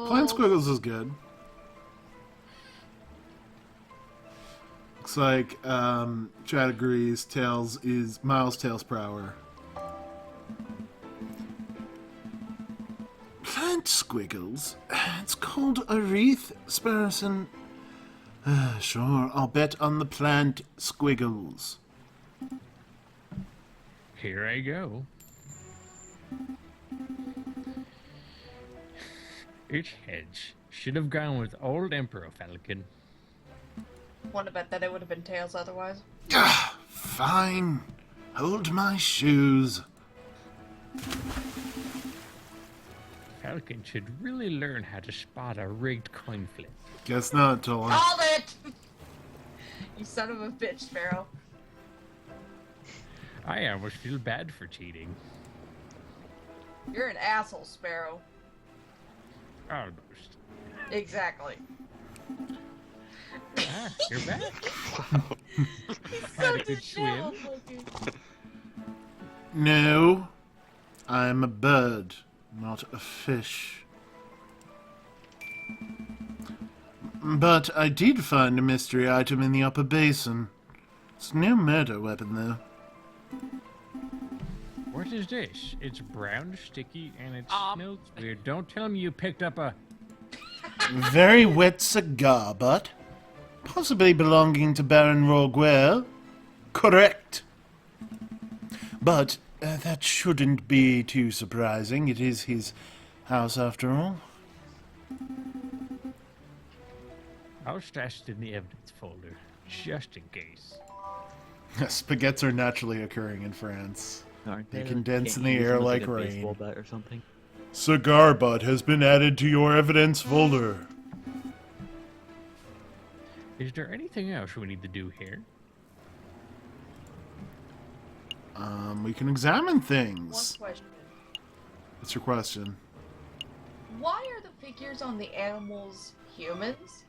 Plant squiggles is good. Looks like Chad agrees. Tails is Miles' tails per hour. Plant squiggles? It's called a wreath, Sparrowson. Sure, I'll bet on the plant squiggles. Here I go. Each hedge should have gone with old Emperor Falcon. Want to bet that it would have been Tails otherwise? Fine. Hold my shoes. Falcon should really learn how to spot a rigged coin flip. Guess not, Tolan. Called it! You son of a bitch, Sparrow. I almost feel bad for cheating. You're an asshole, Sparrow. Almost. Exactly. Ah, you're back. He's Had a such good a shell, swim. Loki. No, I'm a bird, not a fish. But I did find a mystery item in the upper basin. It's no murder weapon, though. What is this? It's brown, sticky, and it smells weird. Don't tell me you picked up a... Very wet cigar butt. Possibly belonging to Baron Roguel. Correct. But that shouldn't be too surprising. It is his house, after all. I'll stash it in the evidence folder, just in case. Spaghettis are naturally occurring in France. Aren't They they? condense Can't in you the use air them with, like a rain. baseball bat or something? Cigar butt has been added to your evidence folder. Is there anything else we need to do here? We can examine One things. question. What's your question? Why are the figures on the animals humans?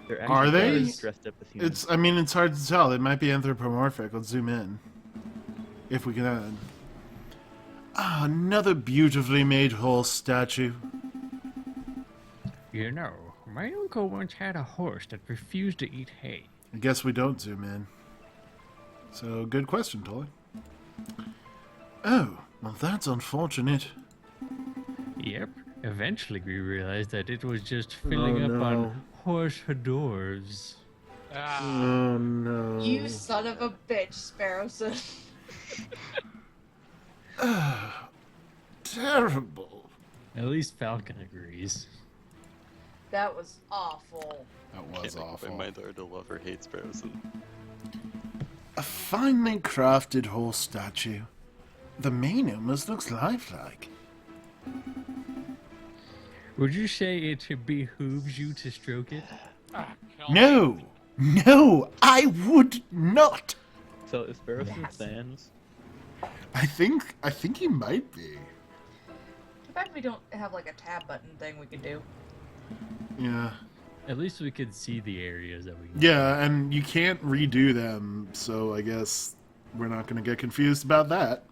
They're Are actually they? birds dressed up as humans. It's hard to tell. It might be anthropomorphic. Let's zoom in. If we can. Another beautifully made horse statue. You know, my uncle once had a horse that refused to eat hay. I guess we don't zoom in. So, good question, Tolly. Oh, well, that's unfortunate. Yep. Eventually we realized that it was just filling up on horse hors Oh, no. You son of a bitch, Sparrowson. Terrible. At least Falcon agrees. That was awful. That was Can't awful. make my mind hard to love or hate Sparrowson. A finely crafted horse statue. The mane almost looks lifelike. Would you say it behooves you to stroke it? No! No! I would not! So is Sparrowson fans? I think he might be. Too bad we don't have like a tab button thing we could do. Yeah. At least we could see the areas that we... Yeah, and you can't redo them, so I guess we're not going to get confused about that.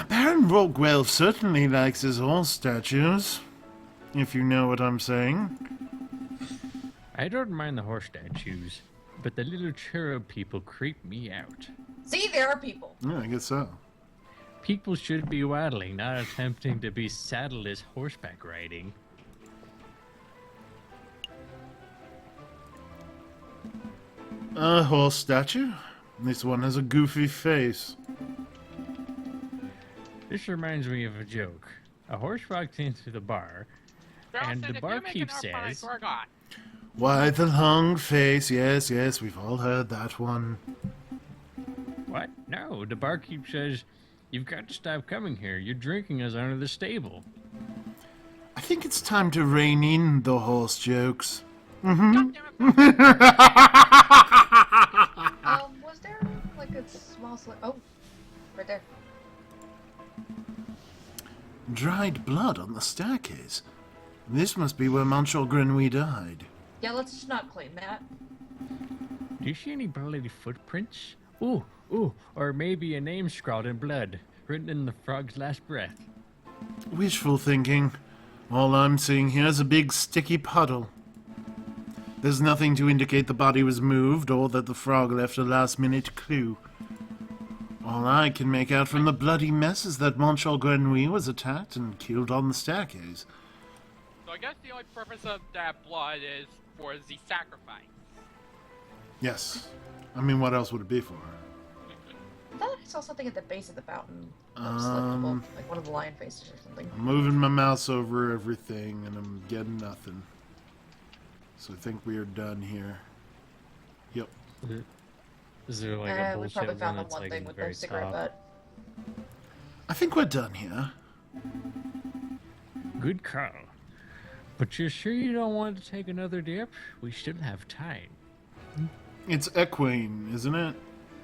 Baron Roguel certainly likes his horse statues, if you know what I'm saying. I don't mind the horse statues, but the little cherub people creep me out. See, there are people. Yeah, I guess so. People should be waddling, not attempting to be saddled as horseback riding. A horse statue? This one has a goofy face. This reminds me of a joke. A horse walked into the bar, and the barkeep says, Why the long face? Yes, yes, we've all heard that one. "What? No." The barkeep says, "You've got to stop coming here. You're drinking us under the stable." I think it's time to rein in the horse jokes. Was there like a small oh, right there. Dried blood on the staircase. This must be where Monsieur Grenouille died. Yeah, let's just not claim that. Do you see any bloody footprints? Ooh, or maybe a name scrawled in blood, written in the frog's last breath. Wishful thinking. All I'm seeing here is a big sticky puddle. There's nothing to indicate the body was moved or that the frog left a last-minute clue. All I can make out from the bloody mess is that Monsieur Grenouille was attacked and killed on the staircase. So I guess the only purpose of that blood is for the sacrifice. Yes. I mean, what else would it be for? I thought I saw something at the base of the fountain. That was selectable, like one of the lion faces or something. I'm moving my mouse over everything and I'm getting nothing. So I think we are done here. Yep. Is there like a We bullshit probably one found the that's one like thing in the with very the cigarette top? butt. I think we're done here. Good call. But you're sure you don't want to take another dip? We still have time. It's equine, isn't it?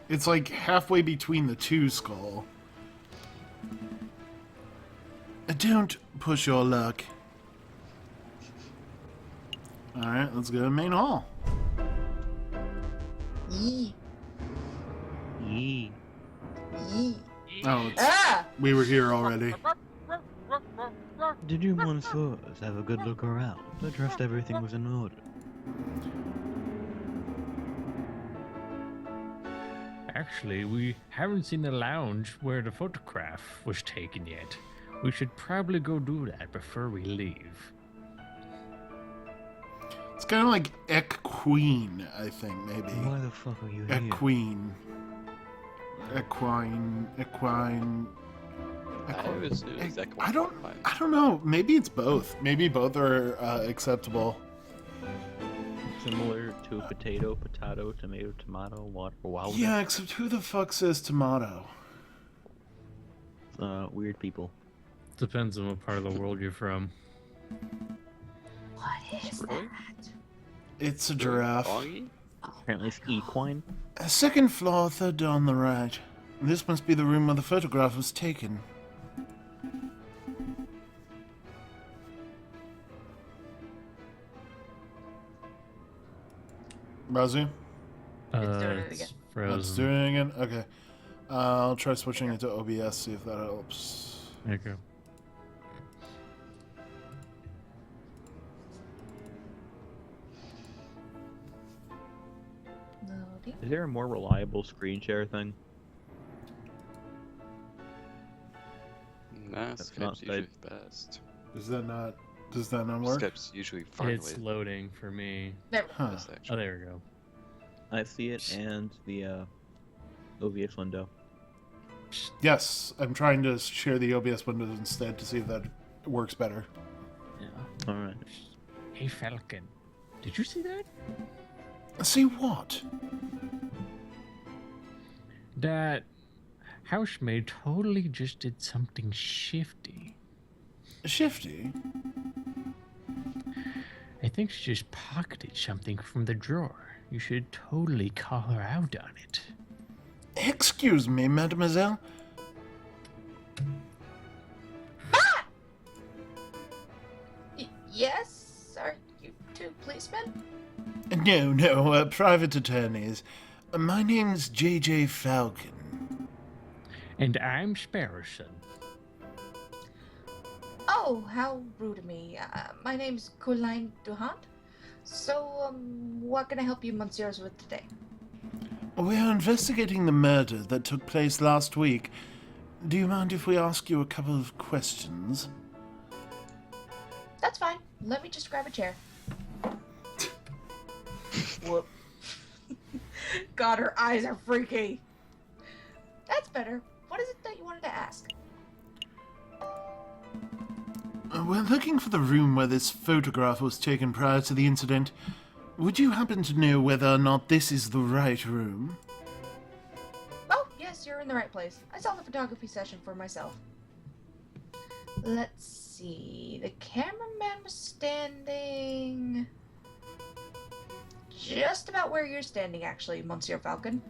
It's like halfway between the two skull. Don't push your luck. Alright, let's go to main hall. Yee. Yee. Yee. Oh, it's, Ah! we were here already. Did you monsieurs have a good look around? I trust everything was in order. Actually, we haven't seen the lounge where the photograph was taken yet. We should probably go do that before we leave. It's kind of like equine, I think, maybe. Why the fuck are you here? Equine. Equine. I always knew it was equine. I don't know. Maybe it's both. Maybe both are acceptable. Similar to potato, tomato, tomato, water, wild. Yeah, except who the fuck says tomato? Weird people. Depends on what part of the world you're from. What is Really? that? It's a giraffe. Froggy? Apparently it's equine. Second floor, third door on the right. This must be the room where the photograph was taken. Rosie? It's doing it again. Frozen. Let's do it again? Okay. I'll try switching it to OBS, see if that helps. Okay. Loading. Is there a more reliable screen share thing? Nah, That's not Skype's usually bad. the best. Does that not work? Skype's usually far It's away loading for me. There. the Huh. best, Oh, actually. there we go. I see it and the OBS window. Yes, I'm trying to share the OBS windows instead to see if that works better. Yeah. Alright. Hey, Falcon. Did you see that? See what? That housemaid totally just did something shifty. Shifty? I think she just pocketed something from the drawer. You should totally call her out on it. Excuse me, mademoiselle. Yes? Are you two policemen? No, private attorneys. My name's J.J. Falcon. And I'm Sparrowson. Oh, how rude of me. My name's Colline Duhant. So, what can I help you, monsieurs, with today? We are investigating the murder that took place last week. Do you mind if we ask you a couple of questions? That's fine. Let me just grab a chair. Whoop. God, her eyes are freaky. That's better. What is it that you wanted to ask? We're looking for the room where this photograph was taken prior to the incident. Would you happen to know whether or not this is the right room? Oh, yes, you're in the right place. I saw the photography session for myself. Let's see. The cameraman was standing just about where you're standing, actually, Monsieur Falcon.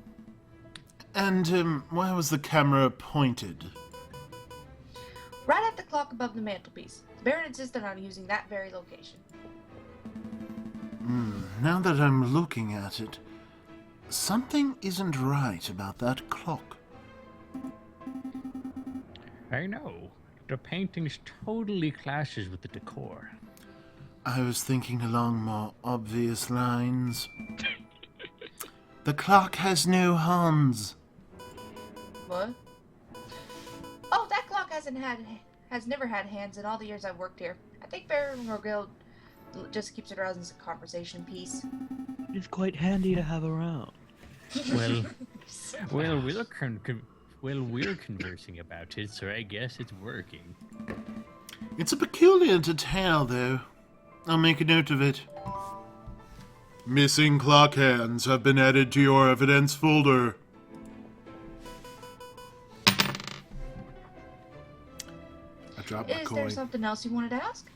And, where was the camera pointed? Right at the clock above the mantelpiece. The Baron insisted on using that very location. Now that I'm looking at it, something isn't right about that clock. I know. The paintings totally clashes with the decor. I was thinking along more obvious lines. The clock has no hands. What? Oh, that clock has never had hands in all the years I've worked here. I think Baron Rogel just keeps it around as a conversation piece. It's quite handy to have around. Well, we're conversing about it, so I guess it's working. It's a peculiar detail, though. I'll make a note of it. Missing clock hands have been added to your evidence folder. I dropped my Is coin. there something else you wanted to ask?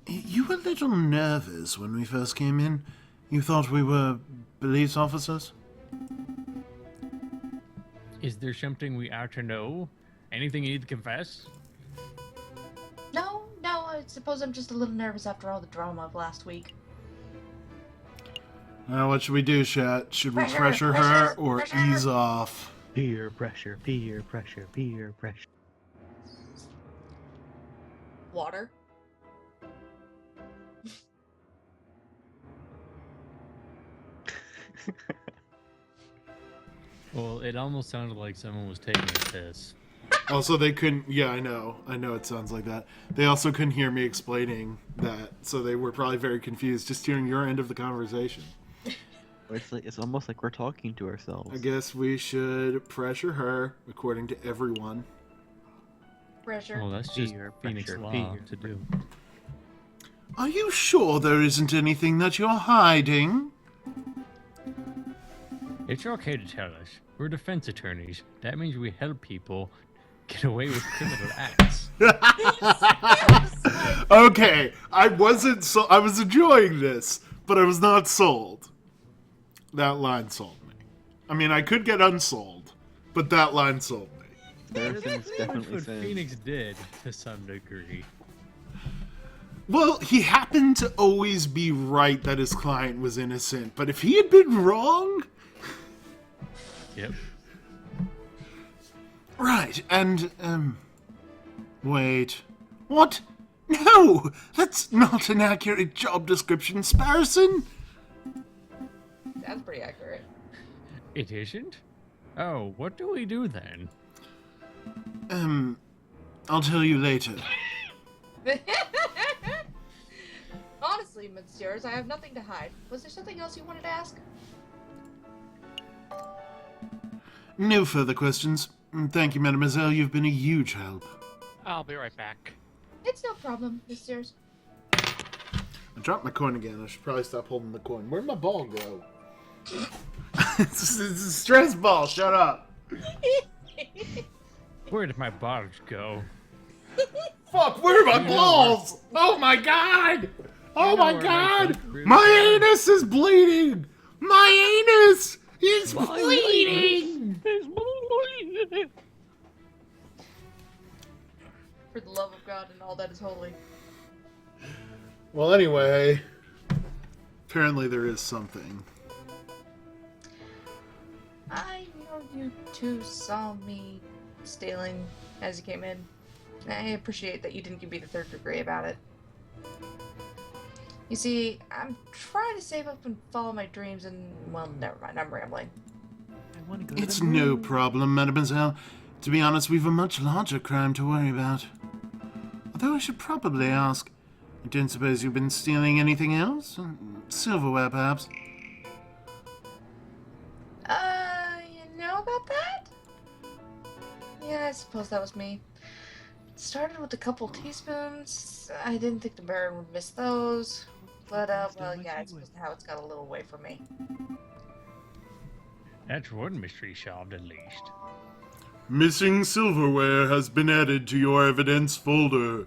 You were a little nervous when we first came in. You thought we were police officers? Is there something we ought to know? Anything you need to confess? No, I suppose I'm just a little nervous after all the drama of last week. Now, what should we do, Chat? Should we Pressure, pressure her pressure, or pressure. ease off? Peer pressure, peer pressure, peer pressure. Water? Well, it almost sounded like someone was taking a piss. Also, they couldn't... Yeah, I know it sounds like that. They also couldn't hear me explaining that, so they were probably very confused just hearing your end of the conversation. It's almost like we're talking to ourselves. I guess we should pressure her, according to everyone. Pressure. Well, that's just Peer Phoenix pressure, Law peer to do. Are you sure there isn't anything that you're hiding? It's okay to tell us. We're defense attorneys. That means we help people get away with criminal acts. Okay, I was enjoying this, but I was not sold. That line sold me. I mean, I could get unsold, but that line sold me. Saracen is That's definitely what saying. Phoenix did to some degree. Well, he happened to always be right that his client was innocent, but if he had been wrong... Yep. Right, and, wait. What? No! That's not an accurate job description, Sparrison! That's pretty accurate. It isn't? Oh, what do we do then? I'll tell you later. Honestly, messieurs, I have nothing to hide. Was there something else you wanted to ask? No further questions. Thank you, mademoiselle, you've been a huge help. I'll be right back. It's no problem, messieurs. I dropped my coin again. I should probably stop holding the coin. Where'd my ball go? It's a stress ball, shut up. Where did my bars go? Fuck, where are my balls? Oh my god! Oh my god! My anus is bleeding! My anus is bleeding! For the love of God and all that is holy. Well, anyway, apparently there is something. I know you two saw me stealing as you came in. I appreciate that you didn't give me the third degree about it. You see, I'm trying to save up and follow my dreams and, well, never mind, I'm rambling. I want to go It's to the no moon. problem, mademoiselle. To be honest, we've a much larger crime to worry about. Although I should probably ask, I don't suppose you've been stealing anything else? Silverware, perhaps? You know about that? Yeah, I suppose that was me. It started with a couple teaspoons. I didn't think the Baron would miss those. But, well, yeah, it's just how it's got a little away from me. That's one mystery solved at least. Missing silverware has been added to your evidence folder.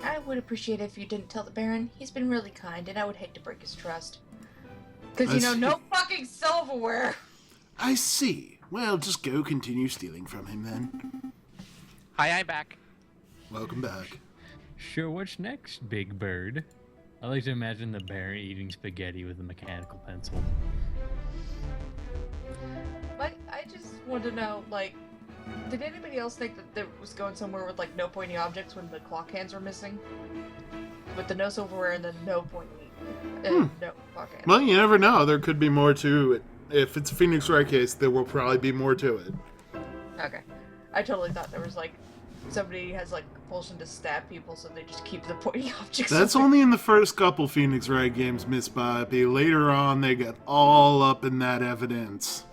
I would appreciate it if you didn't tell the Baron. He's been really kind, and I would hate to break his trust. Because, I you know, see. no fucking silverware! I see. Well, just go continue stealing from him then. Hi, I'm back. Welcome back. Sure, what's next, Big Bird? I like to imagine the bear eating spaghetti with a mechanical pencil. But I just wanted to know, like, did anybody else think that there was going somewhere with, like, no pointy objects when the clock hands were missing? With the no silverware and then no pointy, no clock hands. Well, you never know. There could be more to it. If it's a Phoenix Wright case, there will probably be more to it. Okay. I totally thought there was, like, somebody has, like, compulsion to stab people, so they just keep the pointy objects. That's away. only in the first couple Phoenix Wright games, Miss Bobby. Later on, they get all up in that evidence.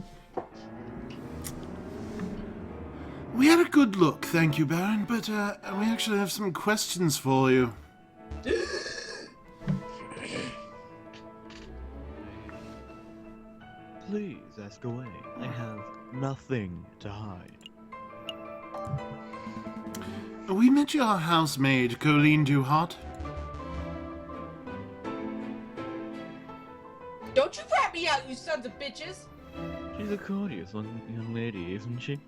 We had a good look, thank you, Baron, but we actually have some questions for you. Please ask away. I have nothing to hide. We met your housemaid, Colleen Duhart. Don't you rat me out, you sons of bitches! She's a courteous young lady, isn't she?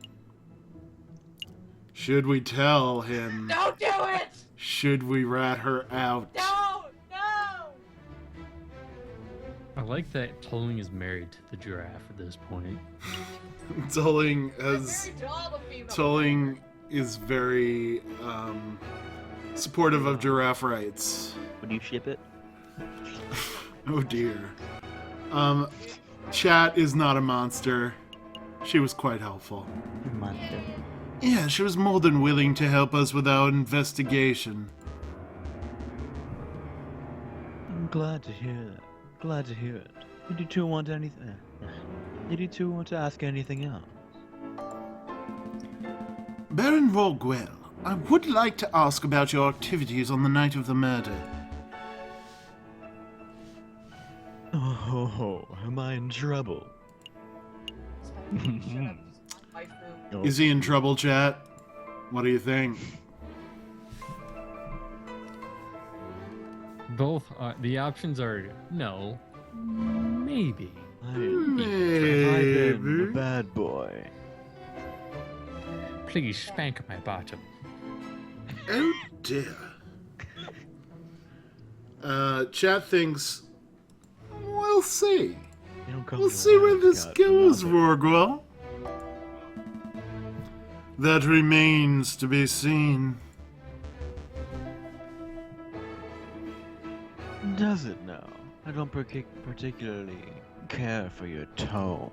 Should we tell him? Don't do it! Should we rat her out? No! No! I like that Tolling is married to the giraffe at this point. Tolling I'm has... married to all the females. Tolling is very supportive of giraffe rights. Would you ship it? Oh dear. Chat is not a monster. She was quite helpful. Monster. Yeah, she was more than willing to help us with our investigation. I'm glad to hear that. Glad to hear it. Did you two want anything? Did you two want to ask anything else? Baron Rorguel, I would like to ask about your activities on the night of the murder. Oh, am I in trouble? Shut up, my food. Is he in trouble, chat? What do you think? Both the options are no, maybe. Have I been Maybe. a bad boy? Please spank my bottom. Oh dear. Chat thinks we'll see. You don't call We'll me a see where wild this cat, goes, mother. Rorguel. That remains to be seen. Does it now? I don't particularly care for your tone.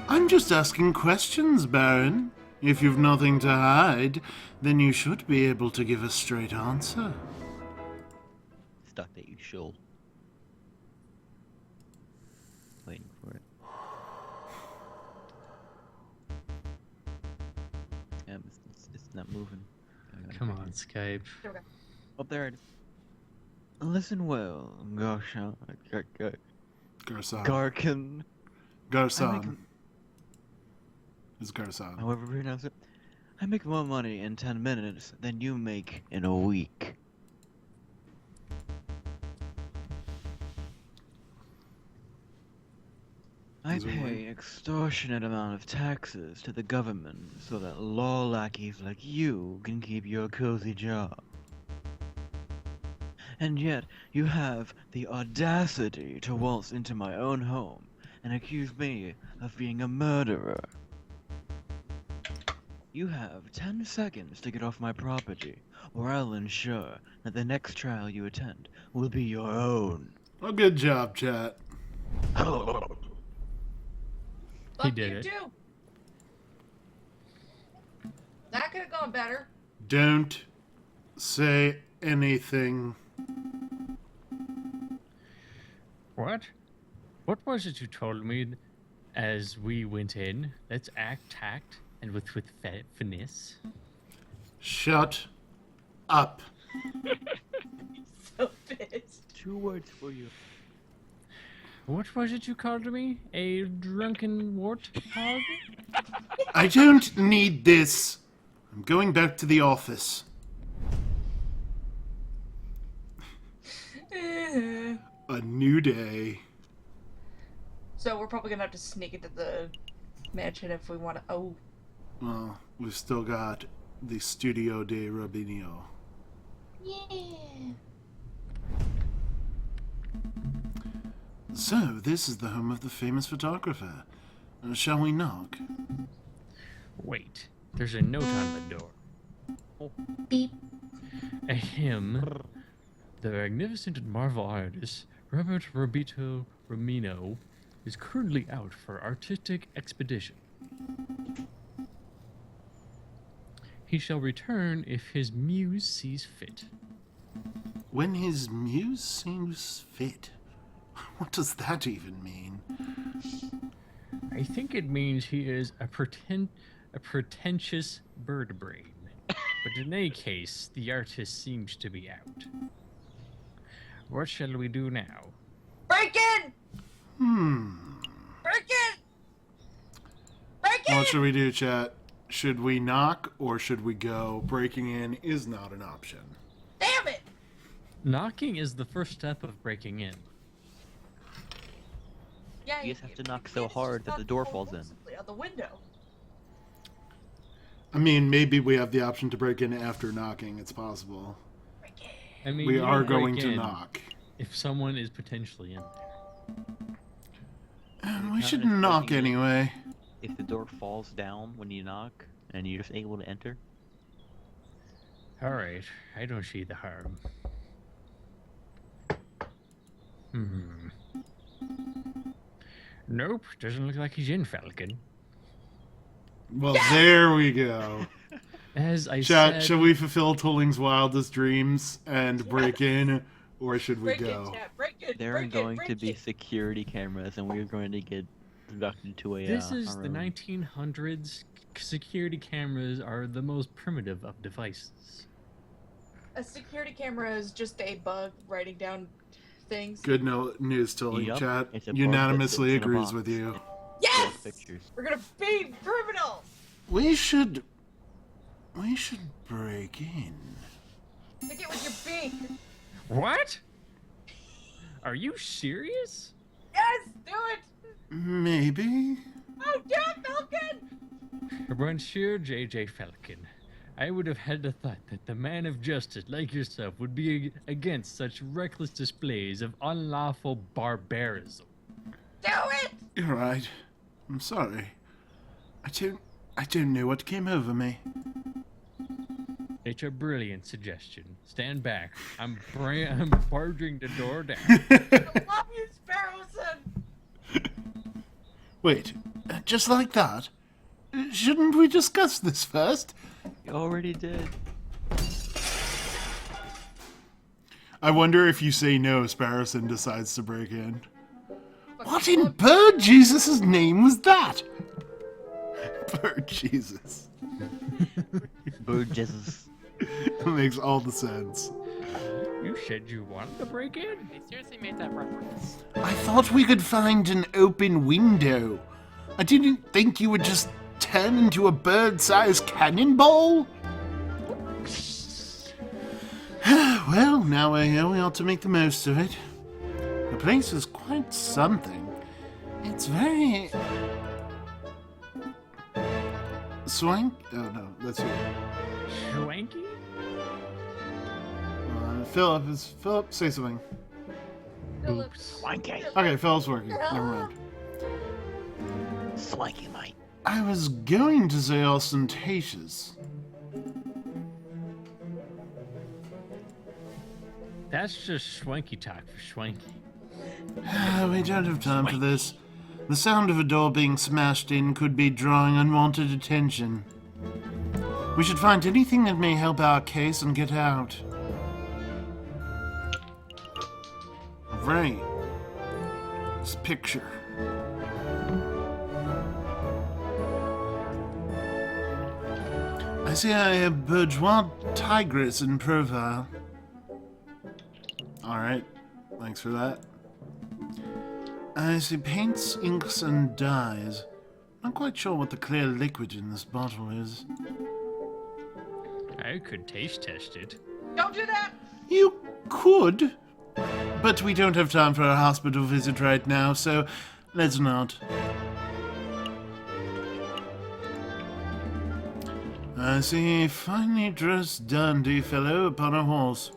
I'm just asking questions, Baron. If you've nothing to hide, then you should be able to give a straight answer. Stuck that you should. Waiting for it. Yeah, it's not moving. Come on, Skype. Oh, there it is. Listen well, Garshan. Garson. Garkin. Garson. It's Garson. However you pronounce it. I make more money in 10 minutes than you make in a week. I Is it pay extortionate amount of taxes to the government so that law lackeys like you can keep your cozy job. And yet, you have the audacity to waltz into my own home and accuse me of being a murderer. You have 10 seconds to get off my property, or I'll ensure that the next trial you attend will be your own. Well, good job, chat. Fuck He did you it. too. That could have gone better. Don't say anything. What? What was it you told me as we went in? Let's act tact and with finesse. Shut up. So pissed. 2 words for you. What was it you called me? A drunken warthog? I don't need this. I'm going back to the office. A new day. So we're probably gonna have to sneak into the mansion if we want to. Oh, Well, we've still got the Studio de Robinho. yeah. So, this is the home of the famous photographer. Shall we knock? Wait, there's a note on the door. Beep. Ahem. The magnificent and marvel artist, Robert Robito Romino, is currently out for artistic expedition. He shall return if his muse sees fit. When his muse seems fit. What does that even mean? I think it means he is a pretentious bird brain. But in any case, the artist seems to be out. What shall we do now? Break in! Break in! Break in! What should we do, chat? Should we knock or should we go? Breaking in is not an option. Damn it! Knocking is the first step of breaking in. Yeah, You just have to knock so hard that the door falls in. Out the window. I mean, maybe we have the option to break in after knocking. It's possible. Break in. I mean, We you are don't break going to in knock. if someone is potentially in there. We should Kinda knock breaking in. anyway. If the door falls down when you knock, and you're just able to enter, All right, I don't see the harm. Nope, doesn't look like he's in, Falcon. Well, there we go. As I Chat, said, shall we fulfill Tulling's wildest dreams and break in, or should we Break go? in, chat. Break in. there are break going in, to break be in. security cameras, and we're going to get conducted to a. this is a the room. 1900s. Security cameras are the most primitive of devices. A security camera is just a bug writing down things. Good news, Tulling. Yup, Chat it's a bug that unanimously sits in a agrees box. with you. Yes! Pictures. We're gonna be criminals! We should break in. Take it with your beak! What? Are you serious? Yes! Do it! Maybe. Oh, do it, Falcon! Monsieur J.J. Falcon, I would have had the thought that the man of justice like yourself would be against such reckless displays of unlawful barbarism. Do it! You're right. I'm sorry. I don't know what came over me. It's a brilliant suggestion. Stand back. I'm barging the door down. Love you, Sparrowson! Wait, just like that? Shouldn't we discuss this first? You already did. I wonder if you say no, Sparrowson decides to break in. What in bird Jesus' name was that? Bird Jesus. Bird Jesus. Makes all the sense. You said you wanted to break in? They seriously made that reference. I thought we could find an open window. I didn't think you would just turn into a bird-sized cannonball. Well, now we're here, we ought to make the most of it. The place is quite something. It's very... Swank? Oh, no, that's you. Swanky? Philip, say something. Phillips. Swanky. Okay, Philip's working. Never mind. Swanky, mate. I was going to say ostentatious. That's just swanky talk for swanky. We don't have time for this. The sound of a door being smashed in could be drawing unwanted attention. We should find anything that may help our case and get out. Right. This picture. I see a bourgeois tigress in profile. Alright, thanks for that. I see paints, inks, and dyes. Not quite sure what the clear liquid in this bottle is. I could taste test it. Don't do that! You could, but we don't have time for a hospital visit right now, so let's not. I see a finely dressed dandy fellow upon a horse.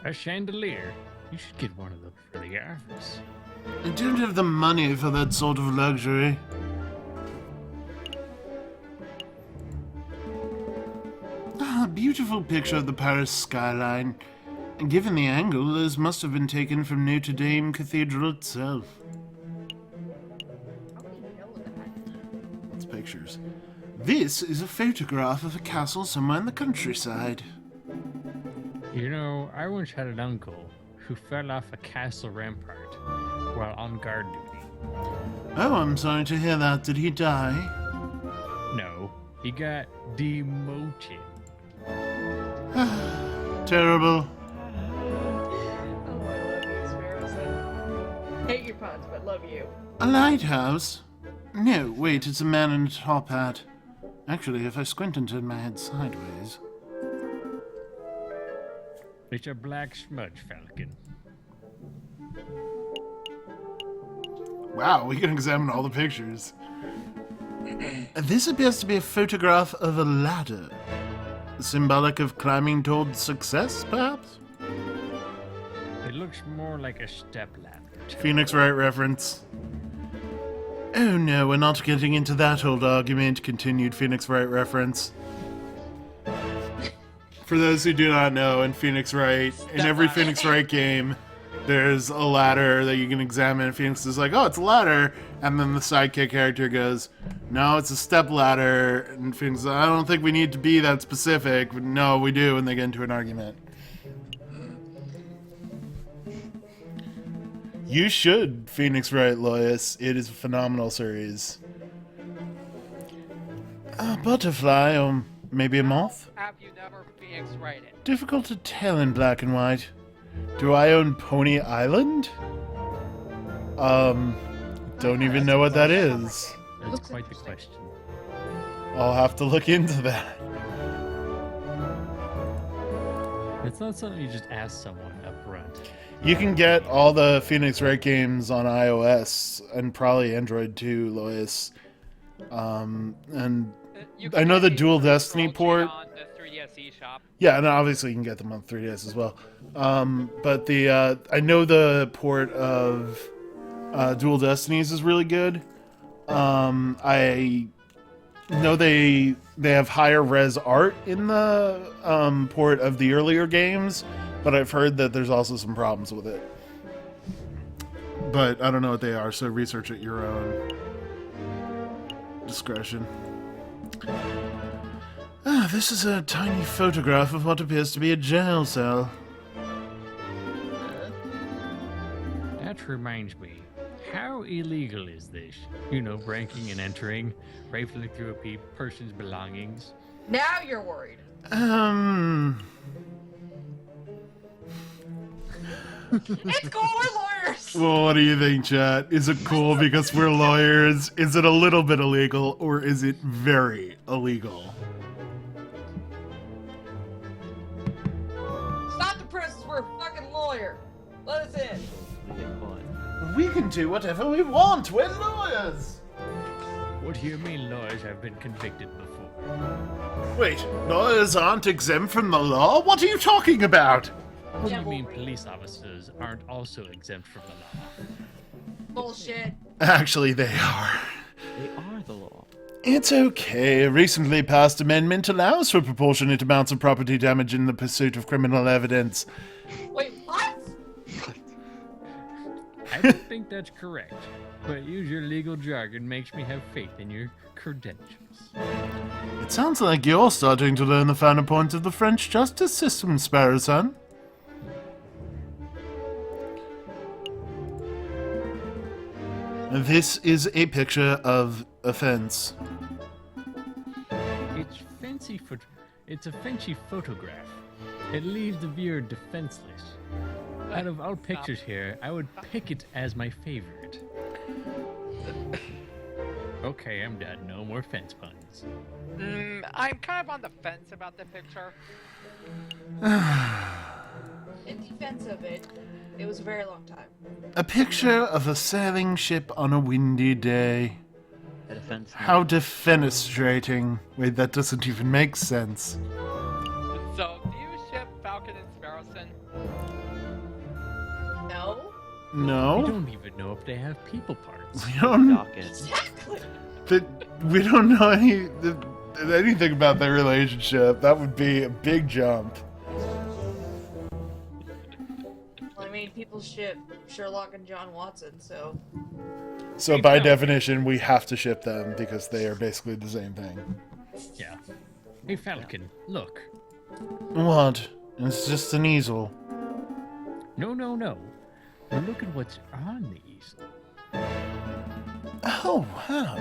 A chandelier. You should get one of those for the office. I don't have the money for that sort of luxury. Ah, beautiful picture of the Paris skyline. And given the angle, those must have been taken from Notre Dame Cathedral itself. How do you know that? It's pictures. This is a photograph of a castle somewhere in the countryside. You know, I once had an uncle who fell off a castle rampart while on guard duty. Oh, I'm sorry to hear that. Did he die? No, he got demoted. Terrible. Oh, I love you, Sparrowson. Hate your puns, but love you. A lighthouse? No, wait, it's a man in a top hat. Actually, if I squint and turn my head sideways... It's a black smudge falcon. Wow, we can examine all the pictures. This appears to be a photograph of a ladder. Symbolic of climbing towards success, perhaps? It looks more like a stepladder. Phoenix Wright reference. Oh no, we're not getting into that old argument, continued Phoenix Wright reference. For those who do not know, in Phoenix Wright, in every Phoenix Wright game, there's a ladder that you can examine. Phoenix is like, oh, it's a ladder. And then the sidekick character goes, no, it's a step ladder. And Phoenix says, I don't think we need to be that specific. But no, we do. And they get into an argument. You should Phoenix Wright, Lois. It is a phenomenal series. A butterfly, or maybe a moth? Have you never Phoenix Wrighted? Difficult to tell in black and white. Do I own Pony Island? Don't even know what that is. That's Looks quite the interesting. question. I'll have to look into that. It's not something you just ask someone up front. You can get all the Phoenix Wright games on iOS and probably Android too, Lois. And You I know can the get Dual these Destiny Control J port. on the 3DS eShop. Yeah, and obviously you can get them on 3DS as well. But the I know the port of Dual Destinies is really good. I know they have higher res art in the port of the earlier games, but I've heard that there's also some problems with it. But I don't know what they are, so research at your own discretion. Ah, this is a tiny photograph of what appears to be a jail cell. That reminds me. How illegal is this? You know, breaking and entering, rifling through a person's belongings. Now you're worried. It's cool, we're lawyers! Well, what do you think, chat? Is it cool because we're lawyers? Is it a little bit illegal, or is it very illegal? Stop the presses, we're a fucking lawyer. Let us in. Make it fun. We can do whatever we want. We're lawyers. What do you mean lawyers have been convicted before? Wait, lawyers aren't exempt from the law? What are you talking about? What do you mean Devilry. police officers aren't also exempt from the law? Bullshit. Actually, they are. They are the law. It's okay. A recently passed amendment allows for proportionate amounts of property damage in the pursuit of criminal evidence. Wait, what? I don't think that's correct, but use your legal jargon makes me have faith in your credentials. It sounds like you're starting to learn the finer points of the French justice system, Sparrowson. This is a picture of a fence. It's a fancy photograph. It leaves the viewer defenseless. Out of all pictures here, I would pick it as my favorite. Okay, I'm done. No more fence puns. I'm kind of on the fence about the picture. In defense of it, it was a very long time. A picture of a sailing ship on a windy day. A defense. How defenestrating. Wait, that doesn't even make sense. So, do you ship Falcon and Sparrowson? We No. don't even know if they have people parts. We don't, Docket. Exactly. we don't know anything about their relationship. That would be a big jump. Well, I mean, people ship Sherlock and John Watson, so So by definition, we have to ship them because they are basically the same thing. Yeah. Hey, Falcon, look. What? It's just an easel. No. Now look at what's on the easel. Oh, wow.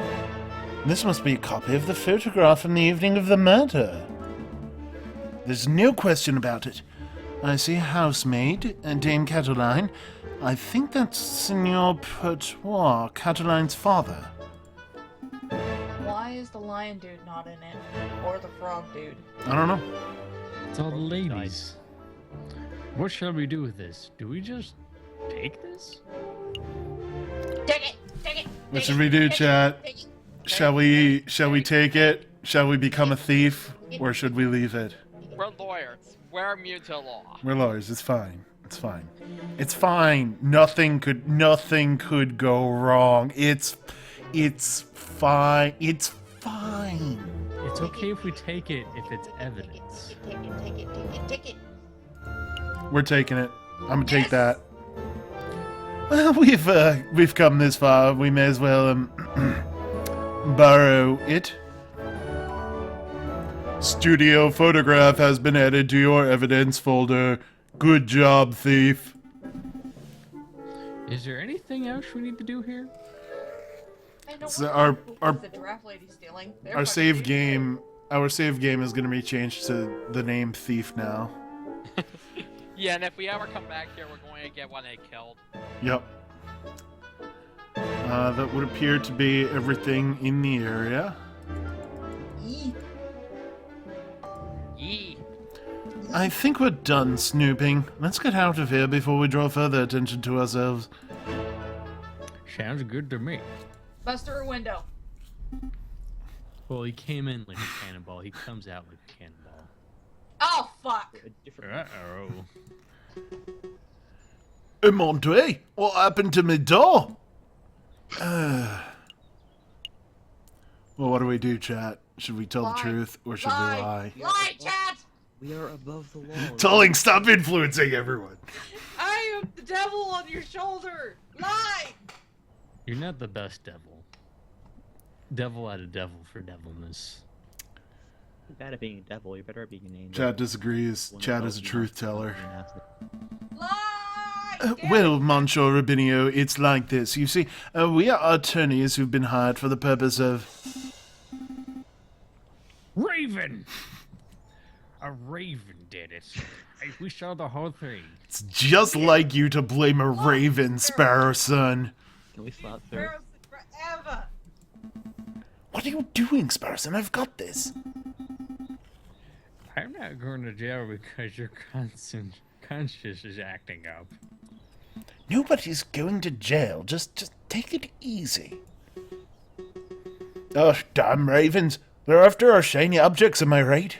This must be a copy of the photograph from the evening of the murder. There's no question about it. I see a housemaid, Dame Catiline. I think that's Signor Pertois, Catiline's father. why is the lion dude not in it? Or the frog dude? I don't know. It's all the ladies. What shall we do with this? Do we just take this? Take it! Take it! What should we do, chat? Shall we take it? Shall we become a thief? Or should we leave it? We're lawyers. We're immune to law. We're lawyers. It's fine. It's fine. It's fine. Nothing could go wrong. It's fine. It's fine. It's okay if we take it if it's evidence. Take it. We're taking it. I'm gonna take that. Well, we've come this far. We may as well borrow it. Studio photograph has been added to your evidence folder. Good job, thief. Is there anything else we need to do here? I know So what our the giraffe lady stealing. They're our fucking save idiots. game. Our save game is gonna be changed to the name Thief now. Yeah, and if we ever come back here, we're going to get one egg killed. Yep. That would appear to be everything in the area. Yee. Yee. I think we're done snooping. Let's get out of here before we draw further attention to ourselves. Sounds good to me. Bust through a window. Well, he came in like a cannonball. He comes out like a cannonball. Oh fuck! Uh-oh. Montre, what happened to my door? Well, what do we do, chat? Should we tell the Lie. truth or should we lie? Lie, chat! We are above the law. Tulling, stop influencing everyone. I am the devil on your shoulder! Lie! You're not the best devil. Devil out of devil for devilness. You're bad at being a devil, you're better at being an angel. Chat disagrees. One Chat above is a you, truth not teller. being nasty. Lie! Damn it. Well, Monsieur Rubinio, it's like this. You see, we are attorneys who've been hired for the purpose of... Raven! A raven did it. We saw the whole thing. It's just like you to blame a raven, Sparrow son. Can we slap through? Sparrow's forever! What are you doing, Sparrow son? I've got this. I'm not going to jail because your conscience is acting up. Nobody's going to jail. Just take it easy. Oh, damn ravens. They're after our shiny objects, am I right?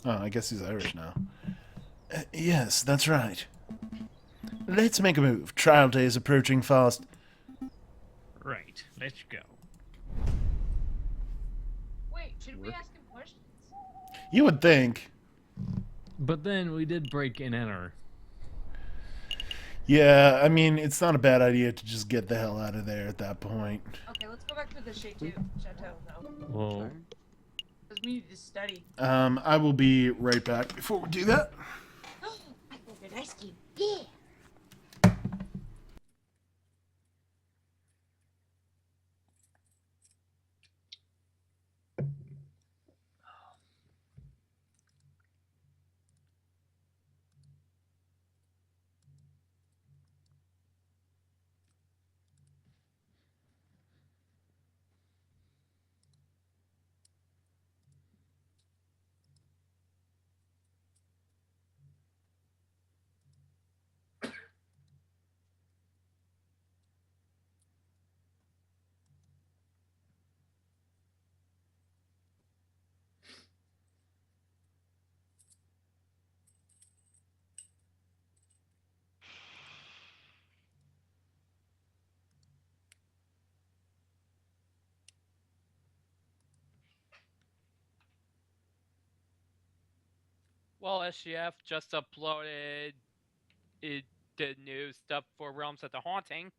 Oh, I guess he's Irish now. Yes, that's right. Let's make a move. Trial day is approaching fast. Right, let's go. Wait, should we ask him questions? You would think. But then we did break and enter. Yeah, I mean, it's not a bad idea to just get the hell out of there at that point. Okay, let's go back to the chateau, though. Well, Because we need to study. I will be right back before we do that. I got an ice cream. Yeah! Well, SGF just uploaded the new stuff for Realms of the Haunting.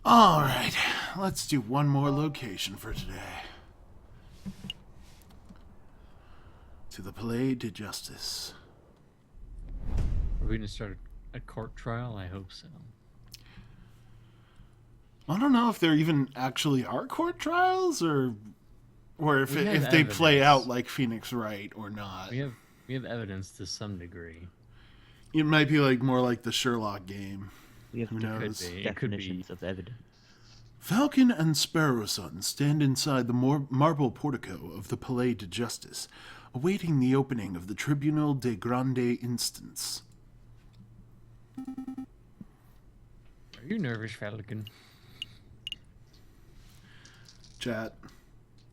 All right, let's do one more location for today. To the Palais de Justice. Are we gonna start a court trial? I hope so. I don't know if there even actually are court trials, or if We have if they play evidence. out like Phoenix Wright or not. We have evidence to some degree. It might be like more like the Sherlock game. We have Who knows? It could be. definitions of evidence. Falcon and Sparrowson stand inside the marble portico of the Palais de Justice, awaiting the opening of the Tribunal de Grande Instance. Are you nervous, Falcon? Chat,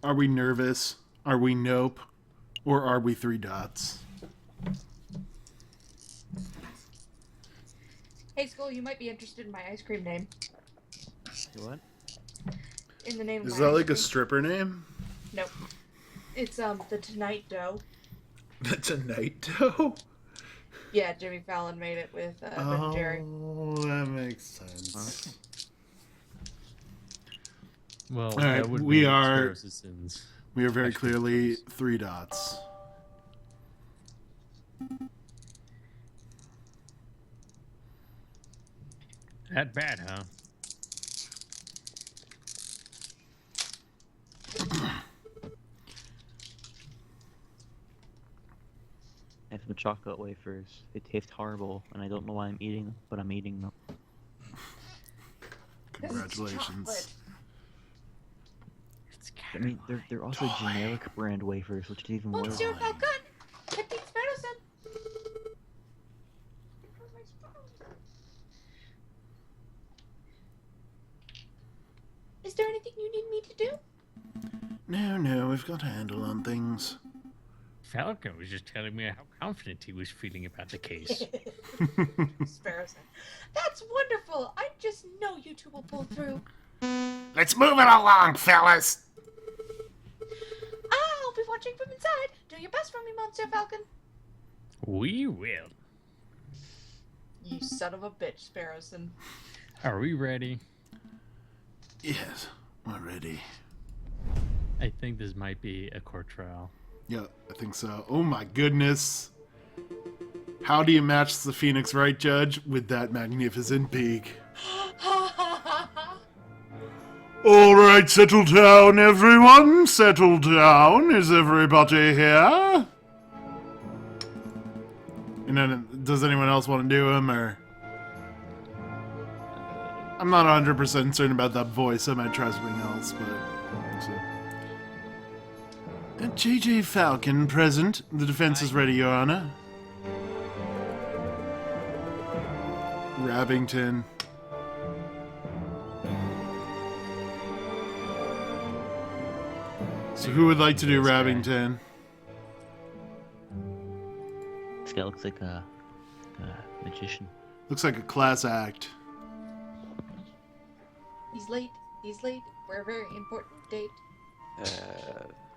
are we nervous? Are we nope? Or are we three dots? Hey, Skull, you might be interested in my ice cream name. What? In the name of Is my that ice like a cream. stripper name? Nope. It's the Tonight Dough. That's a night dough? Yeah, Jimmy Fallon made it with Ben and Jerry. Oh, that makes sense. Well, All that right, would we be are- Sparrow's sins. We are very Actually, clearly close. three dots. That bad, huh? I have some chocolate wafers. They taste horrible, and I don't know why I'm eating them, but I'm eating them. 'Cause it's Congratulations. chocolate. It's I mean, they're also generic brand wafers, which is even worse. Monsieur Falcon! Captain Sparrowson! Is there anything you need me to do? No, we've got a handle on things. Falcon was just telling me how confident he was feeling about the case. Sparrowson. That's wonderful! I just know you two will pull through. Let's move it along, fellas! I'll be watching from inside. Do your best for me, Monsieur Falcon. We will. You son of a bitch, Sparrowson. Are we ready? Yes, we're ready. I think this might be a court trial. Yeah, I think so. Oh my goodness. How do you match the Phoenix Wright judge with that magnificent beak? All right, settle down, everyone. Settle down. Is everybody here? And then, does anyone else want to do him, or? I'm not 100% certain about that voice. I might try something else, but. So. JJ Falcon present. The defense is ready, Your Honor. Rabbington. So who would like to do This guy. Rabbington? This guy looks like a magician. Looks like a class act. He's late. He's late for a very important date.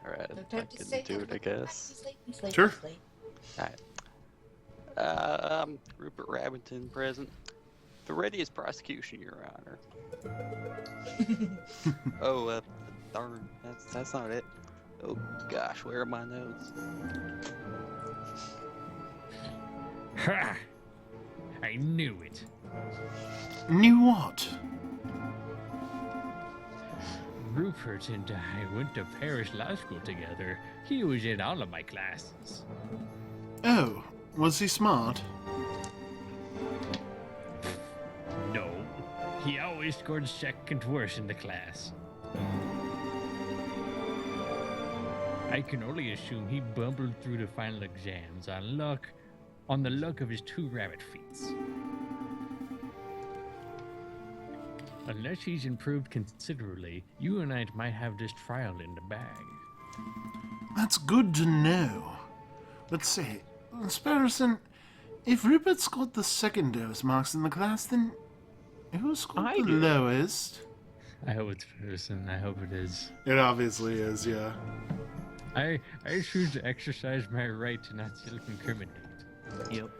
Alright, No I time to can say do it, I guess. He's late. He's late. Sure. He's late. Alright. Rupert Rabington present. The readiest prosecution, Your Honor. Oh, darn, that's not it. Oh gosh, where are my notes? Ha! I knew it. Knew what? Rupert and I went to Paris Law School together. He was in all of my classes. Oh, was he smart? No, he always scored second worst in the class. I can only assume he bumbled through the final exams on luck on the luck of his 2 rabbit feet. Unless he's improved considerably, you and I might have this trial in the bag. That's good to know. Let's see. Sparrowson, if Rupert scored the second lowest marks in the class, then who scored I the did. lowest? I hope it's Ferguson. I hope it is. It obviously is, yeah. I choose to exercise my right to not self-incriminate. Yep.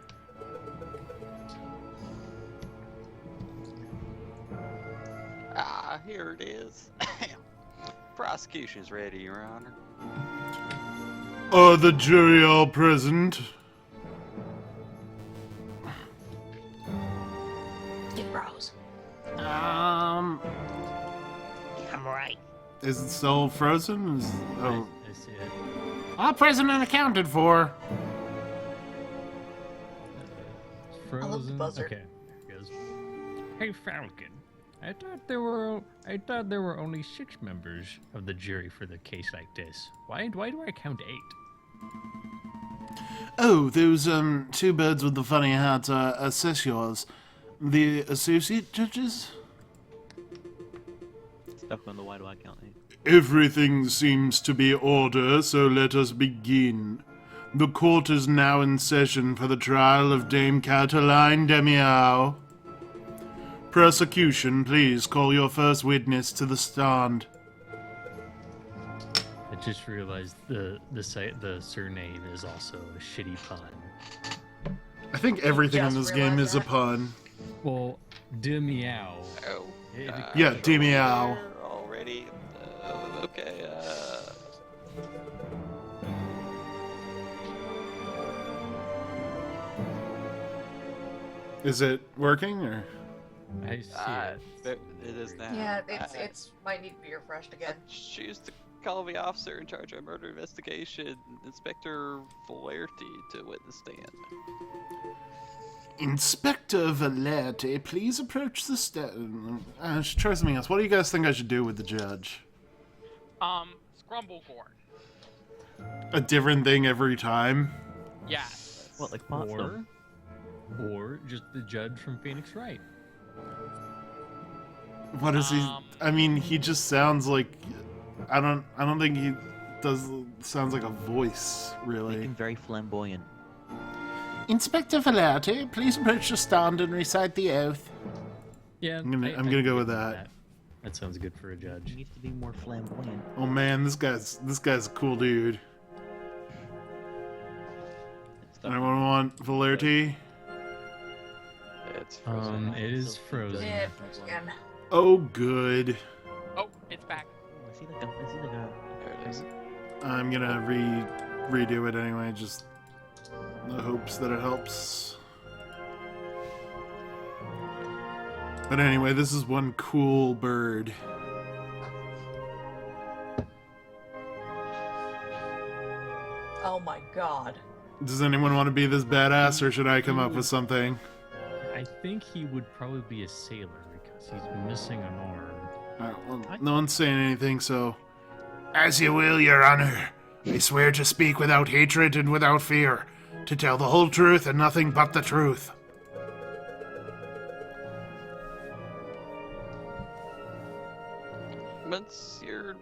Ah, here it is. Prosecution's ready, Your Honor. Are the jury all present? It rose. Um, I'm right. is it still frozen? I see it. All present and accounted for. It's I love the frozen. buzzer. Okay, there it goes. Hey Falcon, I thought there were only 6 members of the jury for the case like this. Why do I count 8? Oh, those 2 birds with the funny hats are assessors, the associate judges. Stuck on the why do I count 8? Everything seems to be order, so let us begin. The court is now in session for the trial of Dame Cataline Demiao. Prosecution, please call your first witness to the stand. I just realized the surname is also a shitty pun. I think everything in just this game is realized a that? pun. Well, de meow. Oh. It- Yeah, Demiao. Here already. Okay. Is it working, or? I see it. It is now. Yeah, it's might need to be refreshed again. Choose to call the officer in charge of murder investigation, Inspector Valerty, to witness stand. Inspector Valerte, please approach the stand. I should try something else. What do you guys think I should do with the judge? Scrumblecorn. A different thing every time? Yes. What, like Potsdam? Or just the judge from Phoenix Wright. What is he? I mean, he just sounds like. I don't think he sounds like a voice, Make really. him very flamboyant. Inspector Valerte, please approach the stand and recite the oath. Yeah, I'm gonna I go can with get that. That sounds good for a judge. He needs to be more flamboyant. Oh man, this guy's a cool dude. Stuff. Anyone want Valerte? It's frozen. It is frozen. Yeah, it froze again. Oh, good. Oh, it's back. Oh, I see like a There it is. I'm gonna redo it anyway, just in the hopes that it helps. But anyway, this is one cool bird. Oh my god. Does anyone want to be this badass, or should I come up with something? I think he would probably be a sailor because he's missing an arm. Alright, well, no one's saying anything, so... As you will, Your Honor. I swear to speak without hatred and without fear, to tell the whole truth and nothing but the truth. Monsieur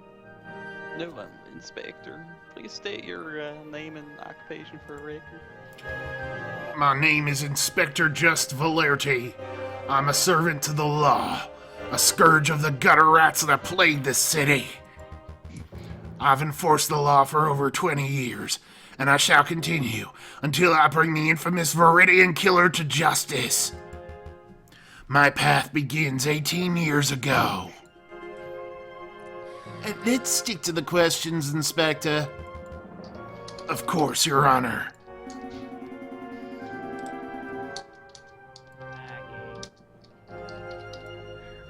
Newland, Inspector, please state your name and occupation for a record. My name is Inspector Just Valerte. I'm a servant to the law, a scourge of the gutter rats that plague this city. I've enforced the law for over 20 years, and I shall continue until I bring the infamous Viridian Killer to justice. My path begins 18 years ago. Let's stick to the questions, Inspector. Of course, Your Honor.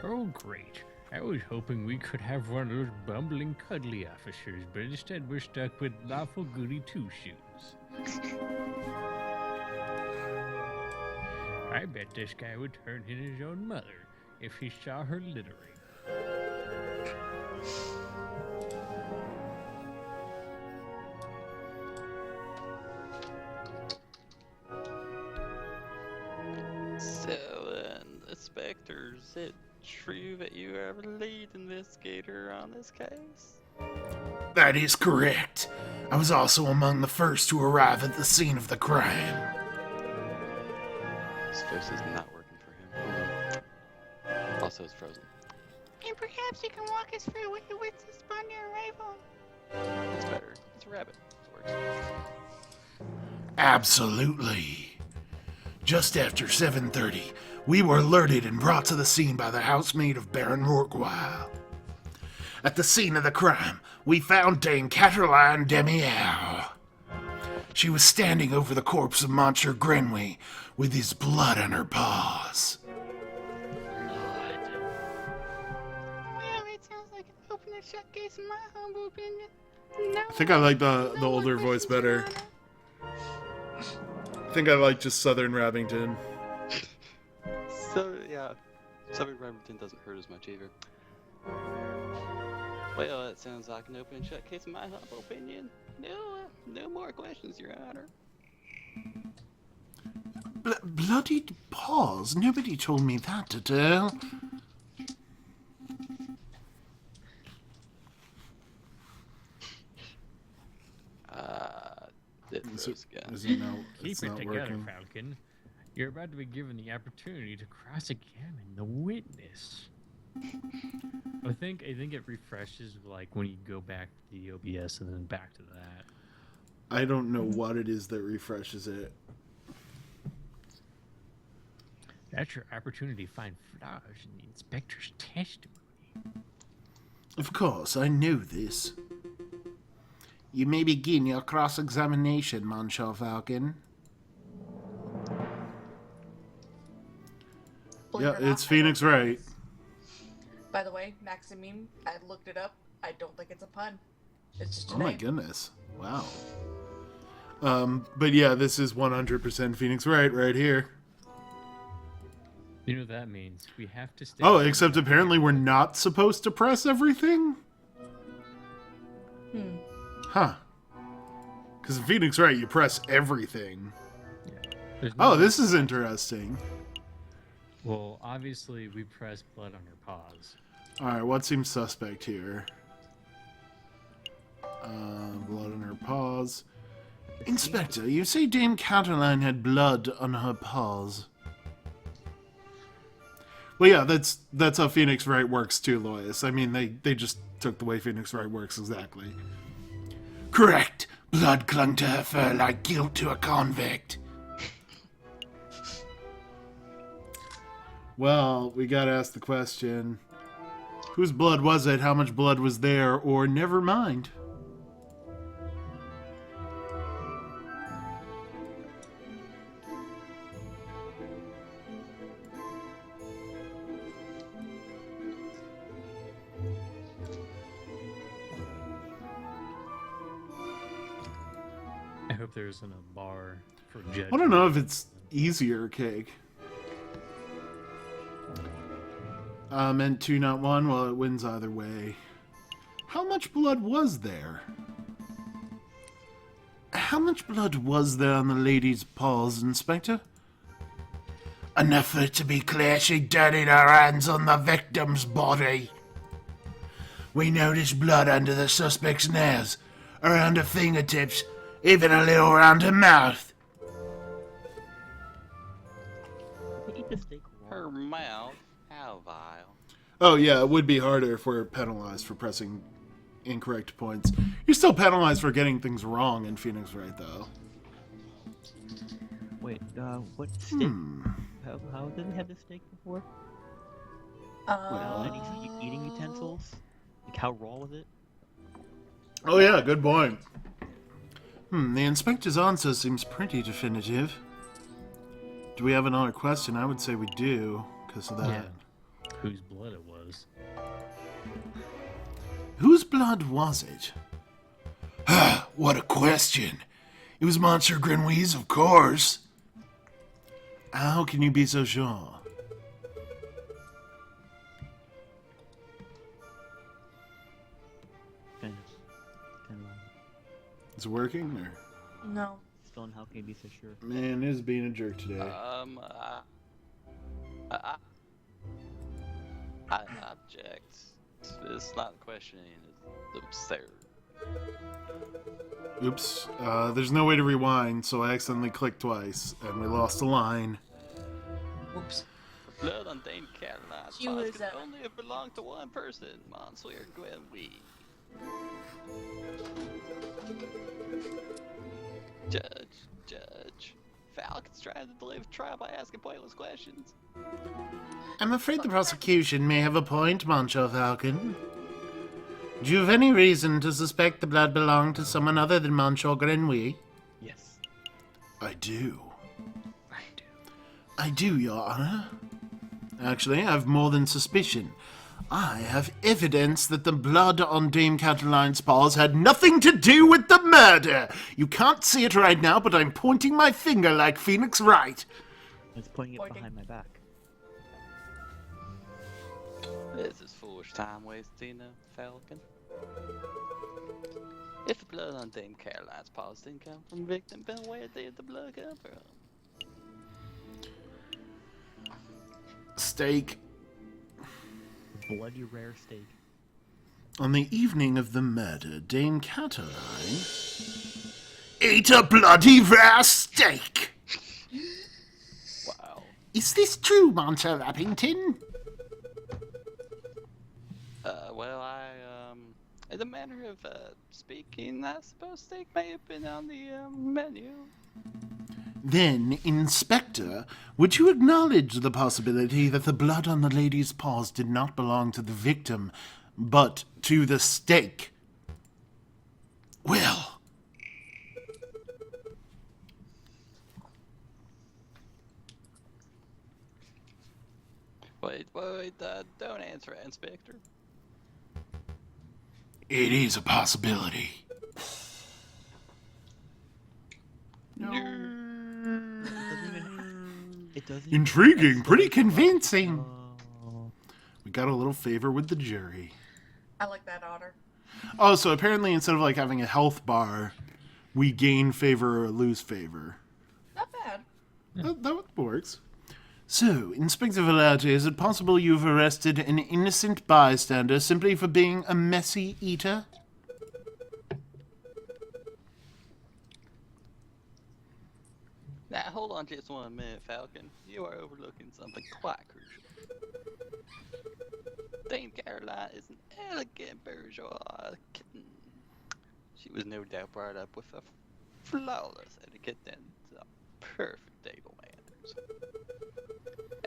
Oh, great. I was hoping we could have one of those bumbling, cuddly officers, but instead we're stuck with lawful goody two-shoes. I bet this guy would turn in his own mother if he saw her littering. Inspector, is it true that you are the lead investigator on this case? That is correct. I was also among the first to arrive at the scene of the crime. This face is not working for him. Also, it's frozen. And perhaps you can walk us through what you witnessed upon your arrival. That's better. It's a rabbit. This works. Absolutely. Just after 7:30, we were alerted and brought to the scene by the housemaid of Baron Rorqual. At the scene of the crime, we found Dame Caroline Demiao. She was standing over the corpse of Monsieur Grenouille with his blood on her paws. Well, it sounds like an open and shut case in my humble opinion. No, I think I like the no older more voice questions, Your better. Honor. I think I like just Southern Rabbington. So, yeah. Southern Remington doesn't hurt as much either. Well, that sounds like an open and shut case in my humble opinion. No more questions, Your Honor. Bloodied paws? Nobody told me that to tell. It froze again. Is it now? Keep It's it not together, working. Falcon. You're about to be given the opportunity to cross-examine the witness. I think it refreshes like when you go back to the OBS and then back to that. I don't know what it is that refreshes it. That's your opportunity to find flaws in the inspector's testimony. Of course, I know this. You may begin your cross-examination, Monsieur Falcon. Believe Yeah, it or not, it's I Phoenix don't- Wright. By the way, Maximine, I looked it up. I don't think it's a pun. It's just a Oh my name. goodness. Wow. But yeah, this is 100% Phoenix Wright right here. You know what that means? We have to stay. Oh, except apparently we're not supposed to press everything? Huh. Because in Phoenix Wright, you press everything. There's Oh, no- this is interesting. Well, obviously we press blood on her paws. Alright, what seems suspect here? Blood on her paws. Inspector, you say Dame Caroline had blood on her paws. Well, yeah, that's how Phoenix Wright works too, Lois. I mean, they just took the way Phoenix Wright works exactly. Correct. Blood clung to her fur like guilt to a convict. Well, we gotta ask the question. Whose blood was it? How much blood was there? Or never mind. I hope there isn't a bar for judge. I don't know if it's easier, Cake. Meant 2, not 1. Well, it wins either way. How much blood was there? How much blood was there on the lady's paws, Inspector? Enough for it to be clear she dirtied her hands on the victim's body. We noticed blood under the suspect's nails, around her fingertips, even a little around her mouth. Eat the steak raw. Her mouth? How vile. Oh, yeah, it would be harder if we're penalized for pressing incorrect points. You're still penalized for getting things wrong in Phoenix Wright, though. Wait, what steak? How did they have this steak before? Uh, Any eating utensils? Like how raw was it? Oh, yeah, good point. The inspector's answer seems pretty definitive. Do we have another question? I would say we do, because of that. Yeah. Whose blood it was. Whose blood was it? What a question. It was Monsieur Grenouille's, of course. How can you be so sure? Kind of. Is it working? Or? no. Still, how can you be so sure? Man, is being a jerk today. I This is not a question, it's absurd. Oops. There's no way to rewind, so I accidentally clicked twice, and we lost a line. Oops. Blood on Dame Caroline's She paws was, can only have belonged to one person, Monsieur Gwenwy. Judge. Falcon's trying to delay the trial by asking pointless questions. I'm afraid the prosecution may have a point, Monsieur Falcon. Do you have any reason to suspect the blood belonged to someone other than Monsieur Grenouille? Yes. I do. I do, Your Honor. Actually, I have more than suspicion. I have evidence that the blood on Dame Cataline's paws had nothing to do with the murder. You can't see it right now, but I'm pointing my finger like Phoenix Wright. It's pointing it behind my back. This is foolish time wasting, Falcon. If the blood on Dame Caroline's paws didn't come from the victim, then where did the blood come from? Steak. Bloody rare steak. On the evening of the murder, Dame Cataline ate a bloody rare steak. Wow. Is this true, Monsieur Rappington? In a manner of speaking, I suppose steak may have been on the menu. Then, Inspector, would you acknowledge the possibility that the blood on the lady's paws did not belong to the victim, but to the steak? Well, Wait, don't answer it, Inspector. it is a possibility. It doesn't. Intriguing, pretty convincing. Oh. We got a little favor with the jury. I like that, Otter. Oh, so apparently instead of like having a health bar, we gain favor or lose favor. Not bad. That works. So, Inspector Velarde, is it possible you've arrested an innocent bystander simply for being a messy eater? Now, hold on just 1 minute, Falcon. You are overlooking something quite crucial. Dame Caroline is an elegant bourgeois kitten. She was no doubt brought up with a flawless etiquette and perfect table manners.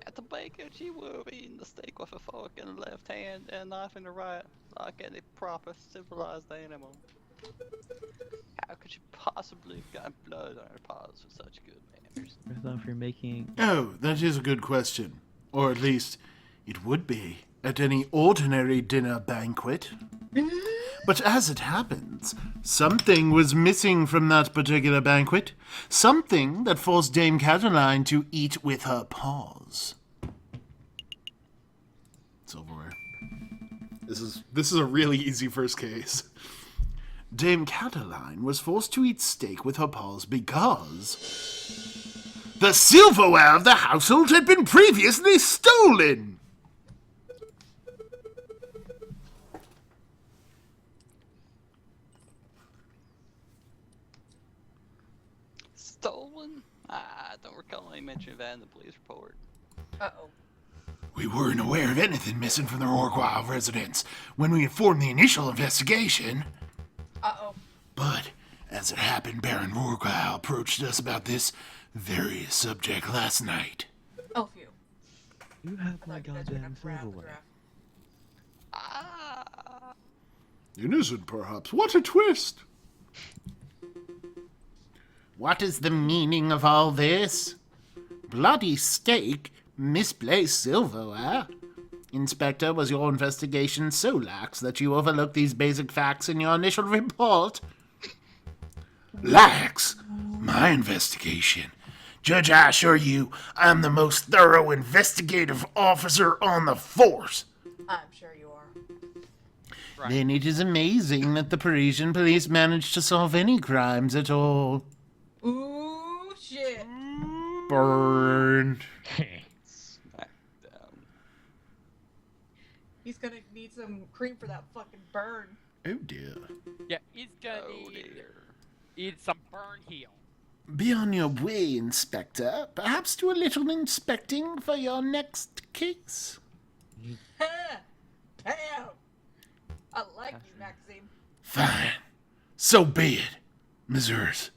At the banquet, she will be eating the steak with a fork in the left hand and a knife in the right, like any proper civilized animal. How could she possibly have gotten blood on her paws with such good manners? First off, you're making. Oh, that is a good question. Or at least, it would be at any ordinary dinner banquet. But as it happens, something was missing from that particular banquet. Something that forced Dame Cataline to eat with her paws. Silverware. This is a really easy first case. Dame Cataline was forced to eat steak with her paws because the silverware of the household had been previously stolen. Stolen? I don't recall any mention of that in the police report. Uh-oh. We weren't aware of anything missing from the Rorqual residence when we informed the initial investigation. Uh-oh. But, as it happened, Baron Rorqual approached us about this very subject last night. Oh, phew. You have I my thought you guys were goddamn gonna grab the silverware. draft. Innocent, perhaps. What a twist! What is the meaning of all this? Bloody steak, misplaced silverware. Inspector, was your investigation so lax that you overlooked these basic facts in your initial report? Lax? My investigation? Judge, I assure you, I'm the most thorough investigative officer on the force. I'm sure you are. Right. Then it is amazing that the Parisian police managed to solve any crimes at all. Ooh, shit. Burned. Smackdown. He's gonna need some cream for that fucking burn. Oh dear. Yeah, he's gonna Oh need dear. eat some burn heal. Be on your way, Inspector. Perhaps do a little inspecting for your next case. Bam! I like you, Maxine. Fine. So be it, Messrs.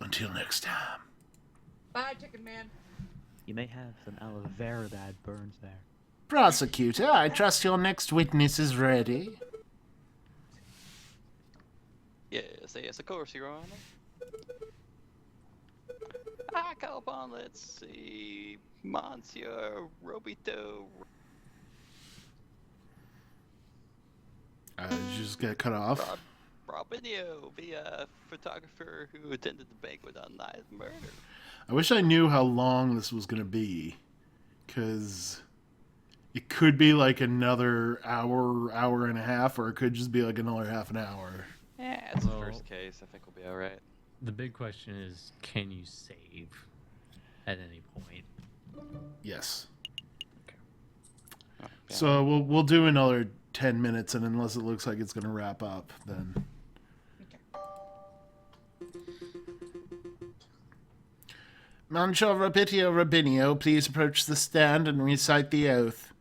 Until next time. Bye, Chicken Man. You may have some aloe vera bad burns there. Prosecutor, I trust your next witness is ready. Yes, of course, Your Honor. I call upon, let's see, Monsieur Robito. Just get cut off. Robinio, the photographer who attended the banquet on the night of murder. I wish I knew how long this was gonna be, because it could be like another hour, hour and a half, or it could just be like another half an hour. Yeah, it's the Well- first case. I think we'll be all right. The big question is, can you save at any point? Yes. Oh, yeah. So we'll do another 10 minutes, and unless it looks like it's gonna wrap up, then. Monsieur Rapitio Rabinio, please approach the stand and recite the oath.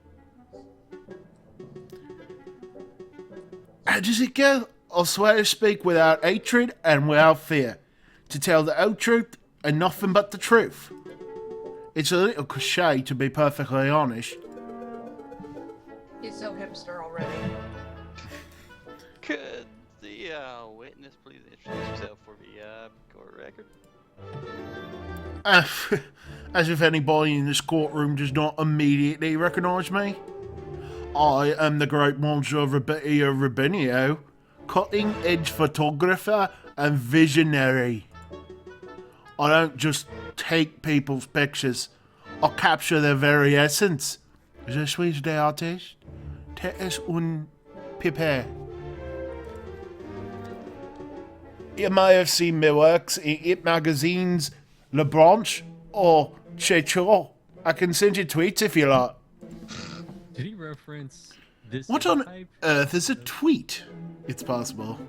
How does it go? I'll swear to speak without hatred and without fear, to tell the whole truth and nothing but the truth. It's a little cliche, to be perfectly honest. He's so hipster already. Could the witness please introduce himself for the court record? As if anybody in this courtroom does not immediately recognize me. I am the great Monsieur Rapitio Rabinio, cutting-edge photographer and visionary. I don't just take people's pictures, I capture their very essence. Je suis l'artiste, t'es un pipé. You may have seen my works in hit magazines, Le Branche, or Checho. I can send you tweets if you like. Did he reference this? What on type? earth is a tweet? It's possible.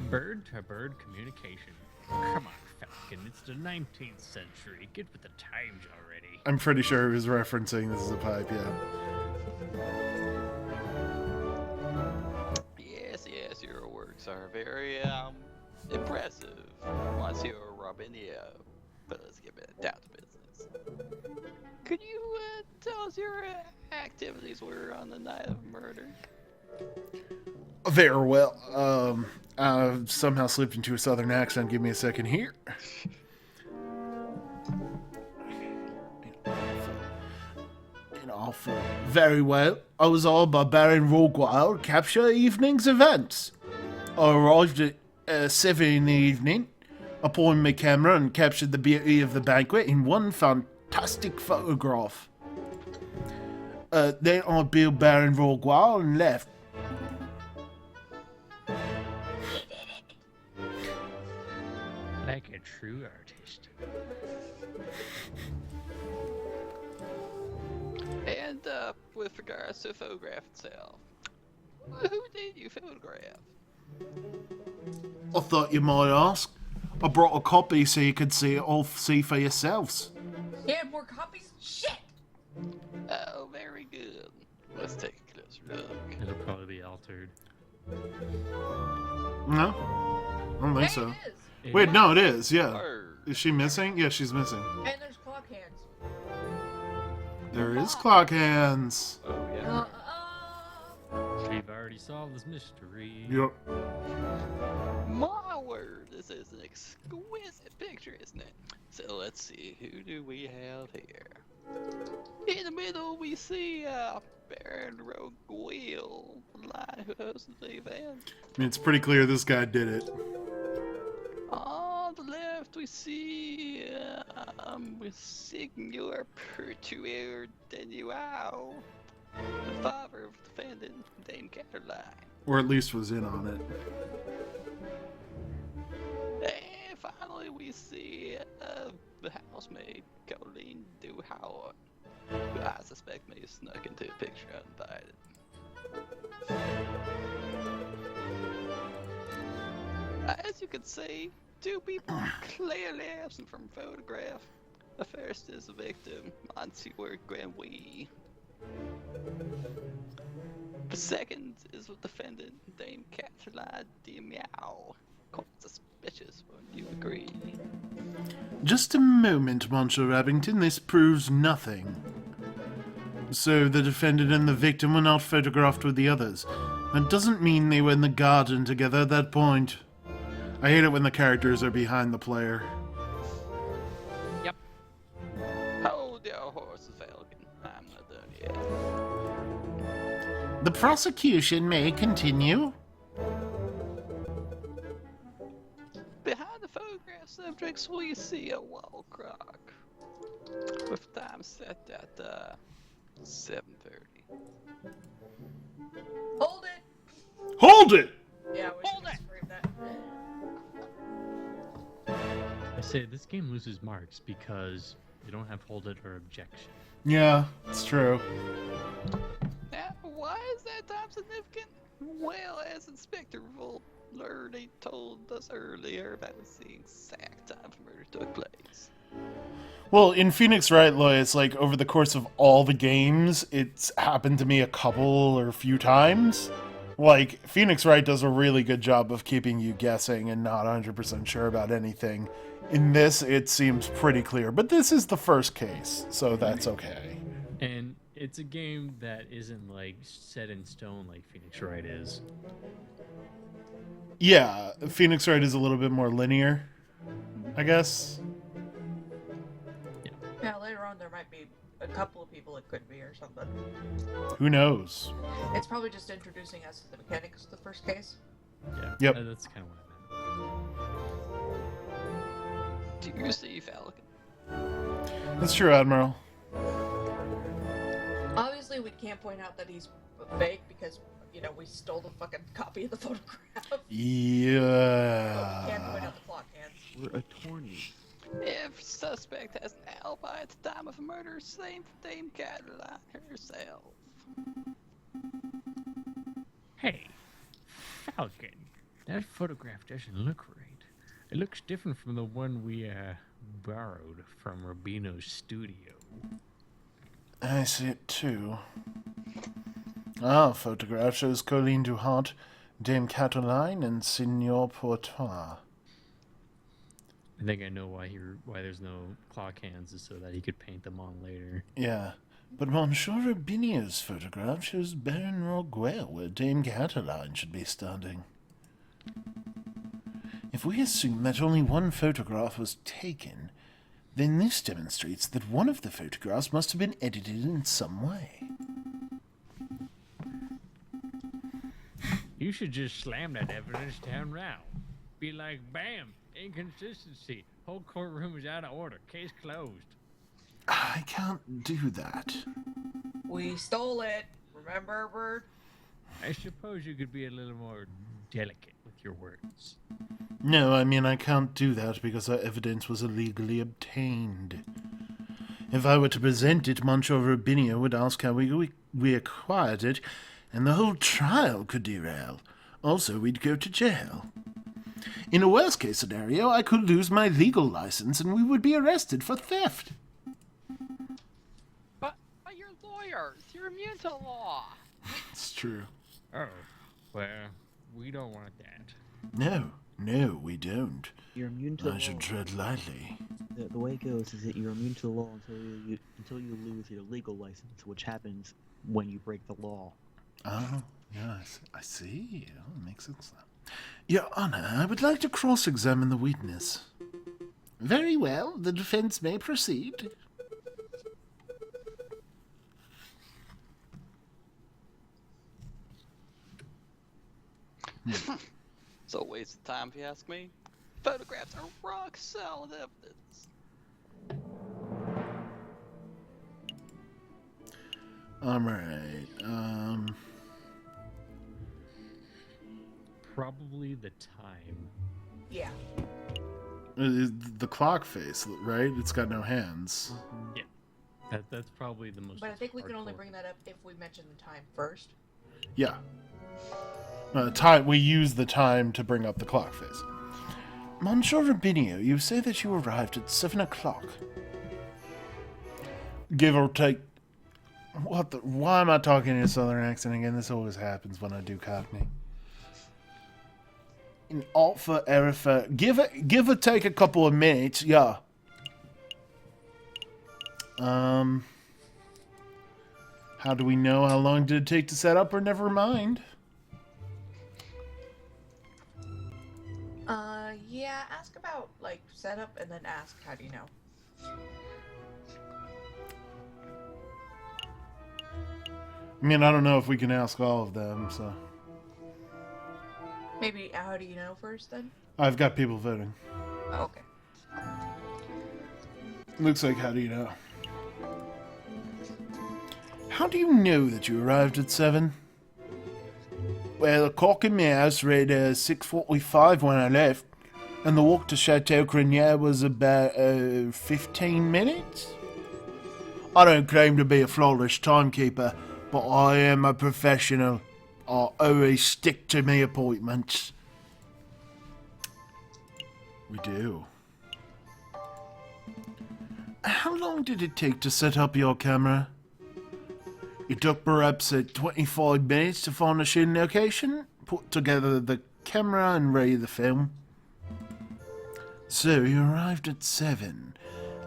Bird-to-bird communication. Come on, Falcon. It's the 19th century. Get with the times already. I'm pretty sure he was referencing this as a pipe, yeah. Yes, your works are very impressive, Monsieur Robinio. But let's get down to business. Could you tell us your activities were on the night of murder? Very well. I somehow slipped into a southern accent. Give me a second here. Very well. I was all by Baron Roguile capture evening's events. I arrived at 7 in the evening, appointed my camera and captured the beauty of the banquet in one fantastic photograph. Then I billed Baron Roguile and left. Like a true artist. And with regards to the photograph itself, who did you photograph? I thought you might ask. I brought a copy so you could see it all for yourselves. He had more copies? Shit! Oh, very good. Let's take a closer look. It'll probably be altered. No? I don't think Hey, so. it is! Wait, no, it is, yeah. Word. Is she missing? Yeah, she's missing. And there's clock hands. There is clock hands. Oh, yeah. We've already solved this mystery. Yep. My word, this is an exquisite picture, isn't it? So let's see, who do we have here? In the middle, we see Baron Roguil, the line who hosted the event. I mean, it's pretty clear this guy did it. On the left, we see Signor Pertuer Denuau, the father of the defendant, Dame Caroline. Or at least was in on it. And finally, we see the housemaid, Colleen Duhauer. I suspect may have snuck into a picture uninvited. As you can see, two people clearly absent from photograph. The first is the victim, Monsieur Granwy. The second is the defendant, Dame Catalina de Meow. Quite suspicious, wouldn't you agree? Just a moment, Monsieur Abington. This proves nothing. So the defendant and the victim were not photographed with the others. That doesn't mean they were in the garden together at that point. I hate it when the characters are behind the player. Yep. Hold your horses, Falcon. I'm not done yet. The prosecution may continue. Behind the photograph subjects, will you see a wall clock? With time set at 7:30. Hold it! Hold it! Yeah, we Hold should it! scream that. I say this game loses marks because they don't have hold it or objection. Yeah, it's true. Now, why is that time significant? Well, as Inspector Vollerdy told us earlier, that was the exact time the murder took place. Well, in Phoenix Wright, Lois, like, over the course of all the games, it's happened to me a couple or a few times. Like, Phoenix Wright does a really good job of keeping you guessing and not 100% sure about anything. In this, it seems pretty clear, but this is the first case, so that's okay. And it's a game that isn't like set in stone like Phoenix Wright is. Yeah, Phoenix Wright is a little bit more linear, I guess. Yeah, later on there might be a couple of people it could be or something. Who knows? It's probably just introducing us to the mechanics of the first case. Yeah. Yep. That's kind of what I meant. Do you see, Falcon? That's true, Admiral. Obviously, we can't point out that he's fake because, you know, we stole the fucking copy of the photograph. But we can point Yeah. out the clock hands. We're attorneys. If suspect has an alibi at the time of the murder, same for Dame Catalina herself. Hey, Falcon, that photograph doesn't look right. It looks different from the one we borrowed from Rubino's studio. I see it too. Our photograph shows Colleen Duhart, Dame Catiline, and Signor Portois. I think I know why there's no clock hands is so that he could paint them on later. Yeah, but Monsieur Rubinio's photograph shows Baron Roguel, where Dame Catiline should be standing. If we assume that only one photograph was taken, then this demonstrates that one of the photographs must have been edited in some way. You should just slam that evidence down round. Be like, bam, inconsistency. Whole courtroom is out of order. Case closed. I can't do that. We stole it. Remember, Bird? I suppose you could be a little more delicate with your words. No, I mean, I can't do that because our evidence was illegally obtained. If I were to present it, Monsieur Rubinio would ask how we acquired it, and the whole trial could derail. Also, we'd go to jail. In a worst-case scenario, I could lose my legal license and we would be arrested for theft. But you're lawyers. You're immune to law. It's true. Oh, well, we don't want that. No, we don't. You're immune to the I law. should tread lightly. The way it goes is that you're immune to the law until you lose your legal license, which happens when you break the law. Oh, yes, I see. Oh, makes sense now. Your Honor, I would like to cross-examine the witness. Very well, the defense may proceed. It's a waste of time if you ask me. Photographs are rock solid evidence. Alright, Probably the time. Yeah. the clock face, right? It's got no hands. Yeah. That's probably the most. But I think we can only hardcore. bring that up if we mention the time first. Yeah. Time. We use the time to bring up the clock face. Monsieur Rubinio, you say that you arrived at 7 o'clock. Give or take. What the? Why am I talking in a southern accent again? This always happens when I do Cockney. In Alpha Erifa, give or take a couple of minutes, yeah. How do we know how long did it take to set up, or never mind? Yeah, ask about, like, setup and then ask, how do you know? I mean, I don't know if we can ask all of them, so. Maybe, how do you know first, then? I've got people voting. Oh, okay. Looks like, how do you know? How do you know that you arrived at 7? Well, the clock in my house read 6:45 when I left, and the walk to Chateau Crenier was about 15 minutes. I don't claim to be a flawless timekeeper, but I am a professional. I always stick to my appointments. We do. How long did it take to set up your camera? It took perhaps 25 minutes to find a shooting location, put together the camera and ready the film. So you arrived at 7,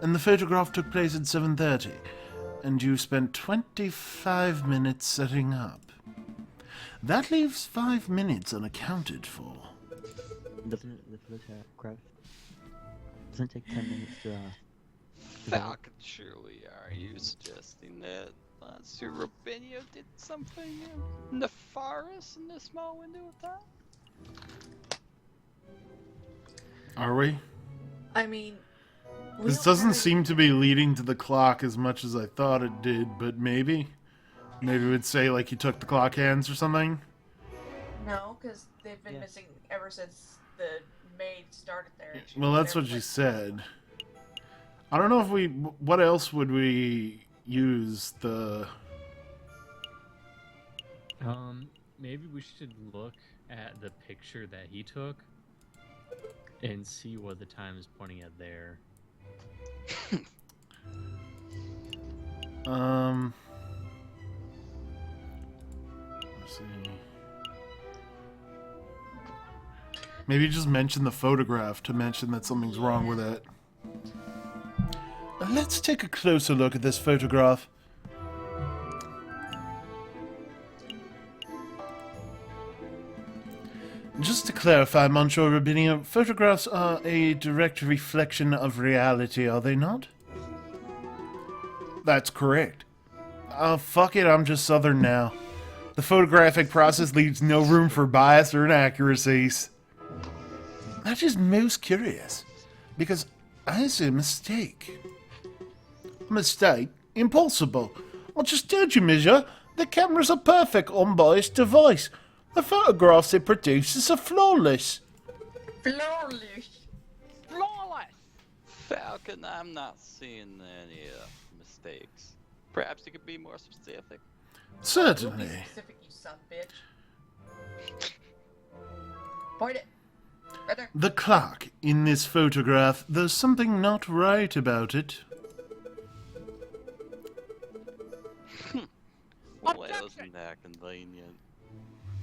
and the photograph took place at 7:30, and you spent 25 minutes setting up. That leaves 5 minutes unaccounted for. Doesn't the photograph doesn't take 10 minutes to Falcon, surely are you suggesting that Sir Rubinio did something nefarious in this small window of time? Are we? I mean, This doesn't seem to be leading to the clock as much as I thought it did, but maybe? Maybe it would say, like, you took the clock hands or something? No, because they've been missing ever since the maid started there. Well, that's what she said. I don't know if we... What else would we use the... Maybe we should look at the picture that he took and see what the time is pointing at there. Let's see. Maybe just mention the photograph to mention that something's wrong with it. Let's take a closer look at this photograph. Just to clarify, Monsieur Rubinio, photographs are a direct reflection of reality, are they not? That's correct. Oh, fuck it, I'm just Southern now. The photographic process leaves no room for bias or inaccuracies. That is most curious, because I see a mistake. A mistake? Impossible. I just told you, monsieur, the camera's a perfect, unbiased device. The photographs it produces are flawless. Flawless. Flawless! Falcon, I'm not seeing any mistakes. Perhaps you could be more specific. Certainly. Be specific, you son of a bitch. Point it. Right there. The clock in this photograph, there's something not right about it. Well, isn't that convenient?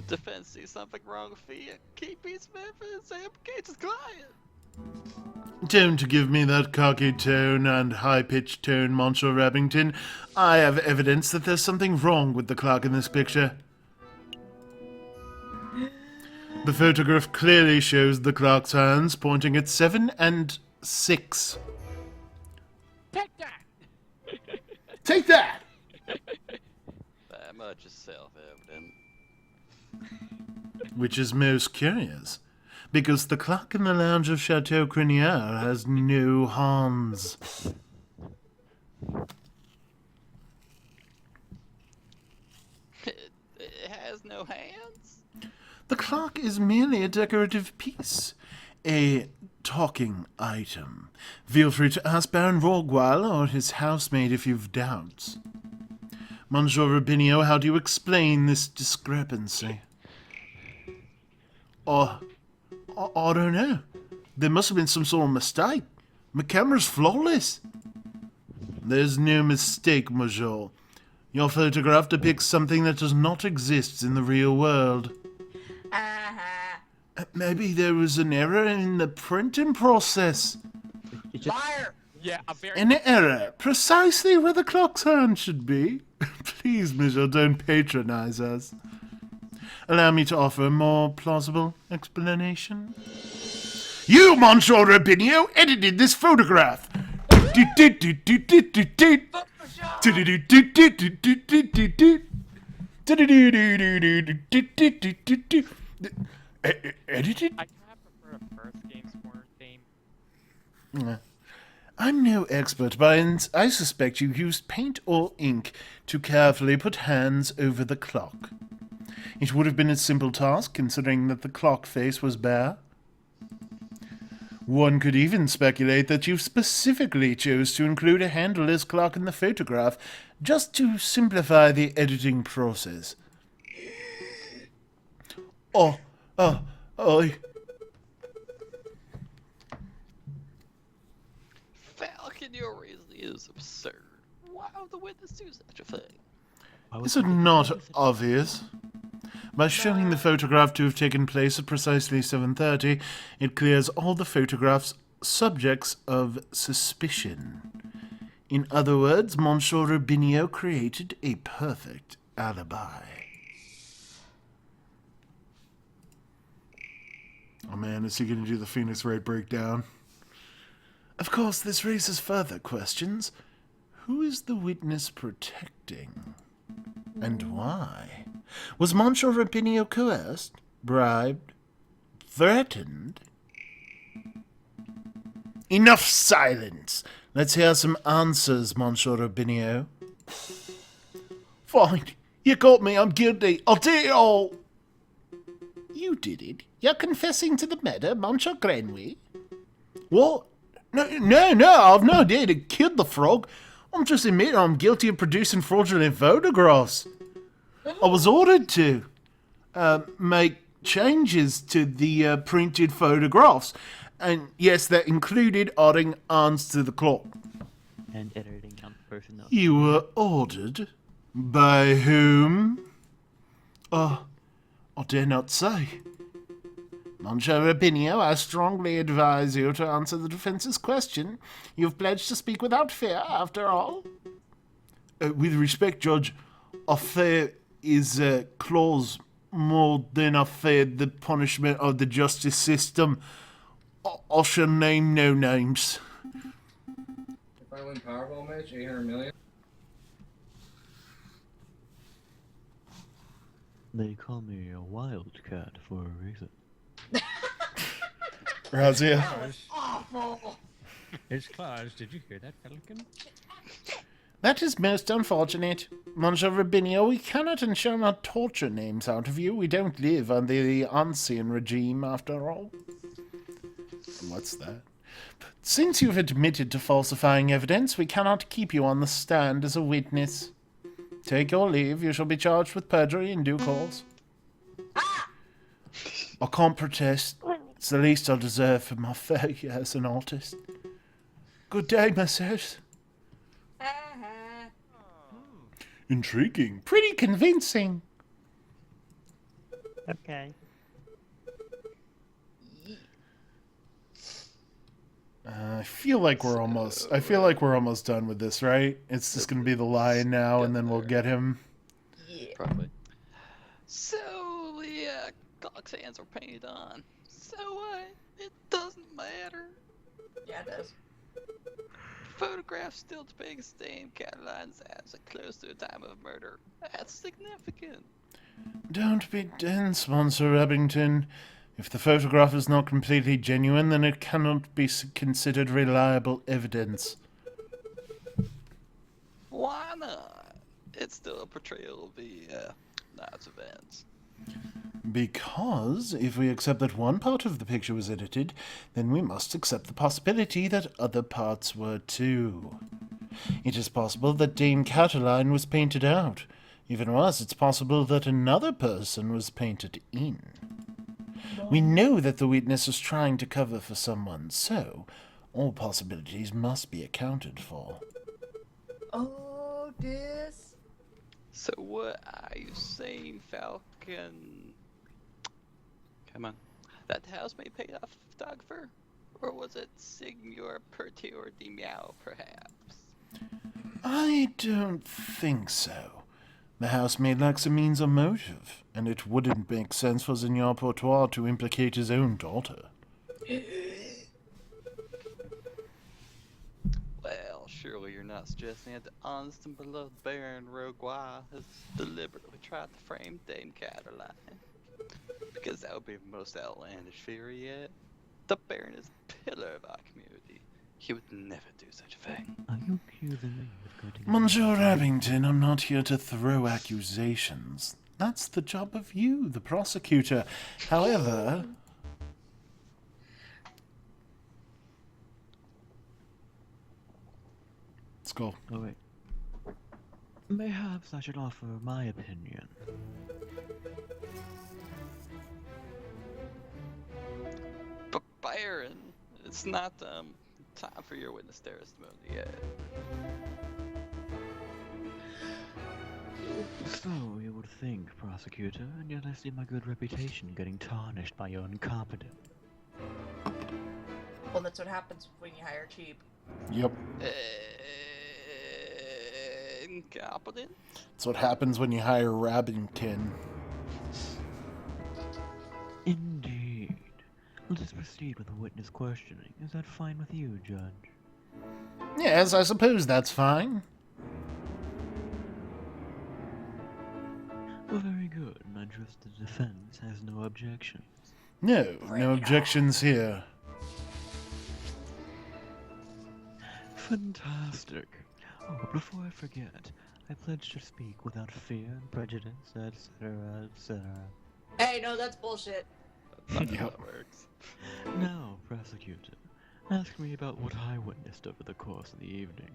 Defense sees something wrong with you. Keep his methods and implicates his client. Don't give me that cocky tone and high-pitched tone, Monsieur Rabbington. I have evidence that there's something wrong with the clock in this picture. The photograph clearly shows the clock's hands pointing at 7 and 6. Take that! Take that! That much is self-evident. Which is most curious, because the clock in the lounge of Chateau Crenier has no hands. It has no hands? The clock is merely a decorative piece, a talking item. Feel free to ask Baron Rorgwal or his housemaid if you've doubts. Monsieur Rubinio, how do you explain this discrepancy? I don't know. There must have been some sort of mistake. My camera's flawless. There's no mistake, Monsieur. Your photograph depicts something that does not exist in the real world. Maybe there was an error in the printing process. Liar! Yeah, a very. An error precisely where the clock's hand should be. Please, Monsieur, don't patronize us. Allow me to offer a more plausible explanation. You, Monsieur Rubinio, edited this photograph. Edited? I kind of prefer a first Games Corner theme. I'm no expert, but I suspect you used paint or ink to carefully put hands over the clock. It would have been a simple task, considering that the clock face was bare. One could even speculate that you specifically chose to include a handleless clock in the photograph, just to simplify the editing process. Falcon, your reasoning is absurd. Why would the witness do such a thing? Is it not obvious? By showing the photograph to have taken place at precisely 7:30, it clears all the photograph's subjects of suspicion. In other words, Monsieur Rubinio created a perfect alibi. Oh man, is he going to do the Phoenix Wright breakdown? Of course, this raises further questions. Who is the witness protecting? And why? Was Monsieur Rubinio coerced, bribed, threatened? Enough silence! Let's hear some answers, Monsieur Rubinio. Fine. You got me. I'm guilty. I'll do it all. You did it? You're confessing to the murder, Monsieur Grenouille? What? No, I've no idea to kill the frog. I'm just admitting I'm guilty of producing fraudulent photographs. I was ordered to make changes to the printed photographs. And yes, that included adding arms to the clock. And editing down the person else. You were ordered? By whom? I dare not say. Monsieur Rubinio, I strongly advise you to answer the defense's question. You've pledged to speak without fear, after all. With respect, Judge, I fear is a clause more than I feared the punishment of the justice system. I shall name no names. If I win Powerball match, 800 million. They call me a wildcat for a reason. Razia. Awful! It's Claus. Did you hear that, Pelican? That is most unfortunate. Monsieur Rubinio, we cannot and shall not torture names out of you. We don't live under the ancien regime, after all. What's that? But since you've admitted to falsifying evidence, we cannot keep you on the stand as a witness. Take your leave. You shall be charged with perjury in due course. I can't protest. It's the least I deserve for my failure as an artist. Good day, messieurs. Intriguing. Pretty convincing. Okay. I feel like we're almost done with this, right? It's just gonna be the lion now, and then we'll get him. Probably. So the clock's hands are painted on. So what? It doesn't matter. Yeah, it does. Photographs still depict the same Catalan's as close to the time of murder. That's significant. Don't be dense, Monsieur Abington. If the photograph is not completely genuine, then it cannot be considered reliable evidence. Why not? It's still a portrayal of the Nazi events. Because if we accept that one part of the picture was edited, then we must accept the possibility that other parts were too. It is possible that Dame Cataline was painted out. Even worse, it's possible that another person was painted in. We know that the witness was trying to cover for someone, so all possibilities must be accounted for. Oh, this. So what are you saying, Falcon? Come on. That housemaid paid off the photographer? Or was it Signor Pertior di Meow, perhaps? I don't think so. The housemaid lacks a means or motive, and it wouldn't make sense for Signor Portois to implicate his own daughter. Well, surely you're not suggesting that the honest and beloved Baron Rogois has deliberately tried to frame Dame Cataline. Because that would be the most outlandish theory yet. The Baron is a pillar of our community. He would never do such a thing. Are you accusing me of going to... Monsieur Abington, I'm not here to throw accusations. That's the job of you, the prosecutor. However... Let's go. Oh, wait. Perhaps I should offer my opinion. But Baron, it's not time for your witness testimony yet. So you would think, prosecutor, and yet I see my good reputation getting tarnished by your incompetence. Well, that's what happens when you hire cheap. Yep. Incompetent? That's what happens when you hire Rabington. Indeed. Let us proceed with the witness questioning. Is that fine with you, Judge? Yes, I suppose that's fine. Well, very good. I trust the defense has no objections. No, no objections here. Fantastic. Oh, but before I forget, I pledge to speak without fear and prejudice, etc., etc. Hey, no, that's bullshit. That's not how that works. Now, prosecutor, ask me about what I witnessed over the course of the evening.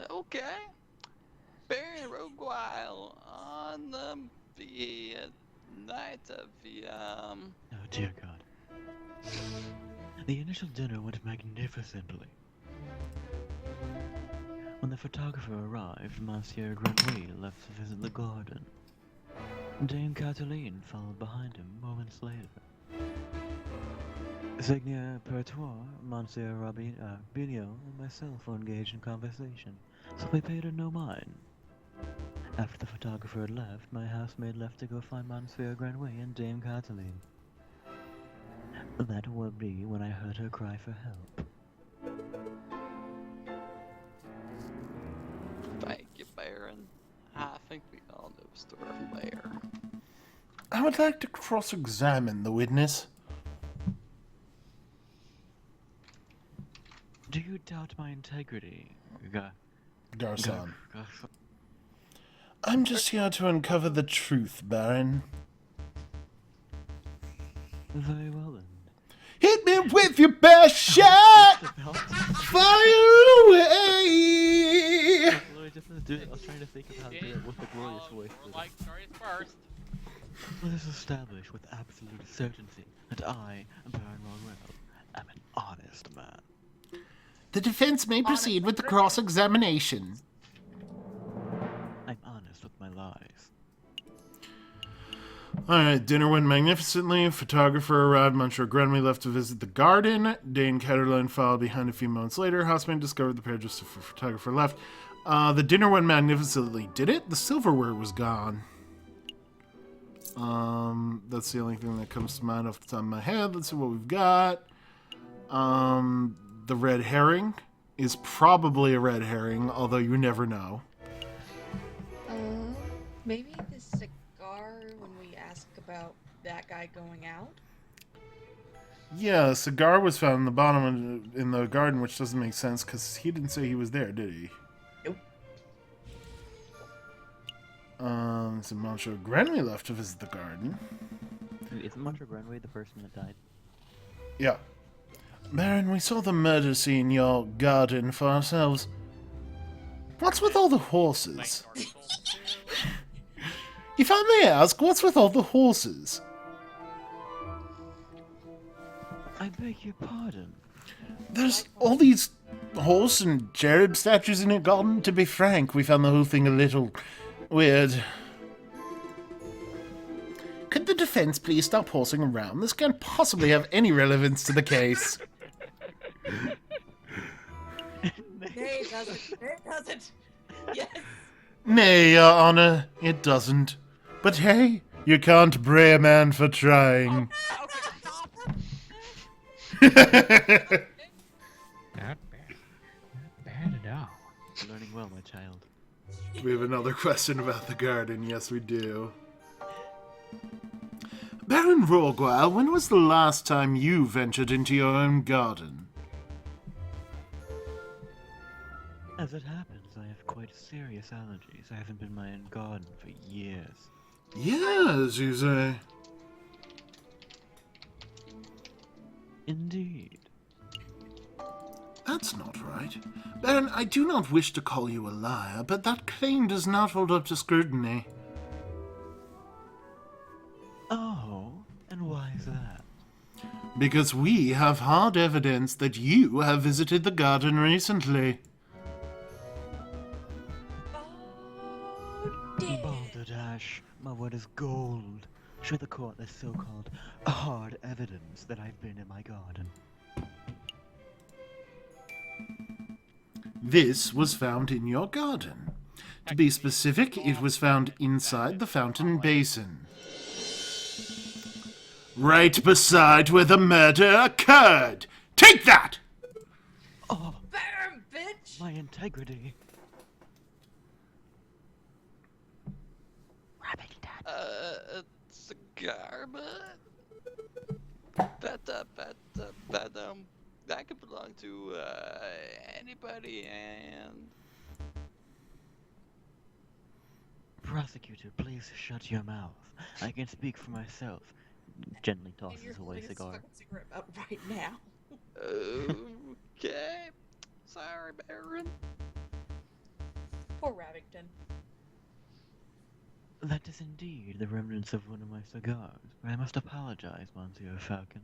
Okay. Baron Roguile on the night of the Oh, dear God. The initial dinner went magnificently. When the photographer arrived, Monsieur Grenouille left to visit the garden. Dame Cataline followed behind him moments later. Signor Pertois, Monsieur Bignot, and myself were engaged in conversation, so we paid her no mind. After the photographer had left, my housemaid left to go find Monsieur Grenouille and Dame Cataline. That would be when I heard her cry for help. Thank you, Baron. I think we all know the story from there. I would like to cross-examine the witness. Do you doubt my integrity, Garçon. Garçon? I'm just here to uncover the truth, Baron. Very well then. Hit me with your best shot! Fire away! I was trying to think of how to do it with the glorious voice. Like stories first. Let us establish with absolute certainty that I, Baron Roguel, am an honest man. The defense may proceed with the cross-examination. I'm honest with my lies. Alright, dinner went magnificently. Photographer arrived. Monsieur Grenouille left to visit the garden. Dame Cataline followed behind a few moments later. Housemaid discovered the pair just before photographer left. The dinner went magnificently. Did it? The silverware was gone. That's the only thing that comes to mind off the top of my head. Let's see what we've got. The red herring is probably a red herring, although you never know. Maybe the cigar when we ask about that guy going out? Yeah, a cigar was found in the bottom in the garden, which doesn't make sense because he didn't say he was there, did he? Nope. So Monsieur Grenouille left to visit the garden. Isn't Monsieur Grenouille the person that died? Yeah. Baron, we saw the murder scene in your garden for ourselves. What's with all the horses? If I may ask, what's with all the horses? I beg your pardon. There's all these horse and cherub statues in your garden. To be frank, we found the whole thing a little weird. Could the defense please stop horsing around? This can't possibly have any relevance to the case. Nay, it doesn't. Nay, it doesn't. Yes. Nay, Your Honor, it doesn't. But hey, you can't bray a man for trying. Okay, stop. Not bad. Not bad at all. Learning well, my child. We have another question about the garden. Yes, we do. Baron Rorguile, when was the last time you ventured into your own garden? As it happens, I have quite serious allergies. I haven't been in my own garden for years. Yes, you say. Indeed. That's not right. Baron, I do not wish to call you a liar, but that claim does not hold up to scrutiny. Oh, and why is that? Because we have hard evidence that you have visited the garden recently. Oh, dear. Balderdash, my word is gold. Show the court the so-called hard evidence that I've been in my garden. This was found in your garden. To be specific, it was found inside the fountain basin. Right beside where the murder occurred! Take that! Oh, Baron, bitch! my integrity. Rabbit dad. Cigar butt? That could belong to, anybody, and... Prosecutor, please shut your mouth. I can speak for myself. Gently And tosses you're away holding this cigar. fucking cigarette out right now. Okay. Sorry, Baron. Poor Ravington. That is indeed the remnants of one of my cigars. I must apologize, Monsieur Falcon,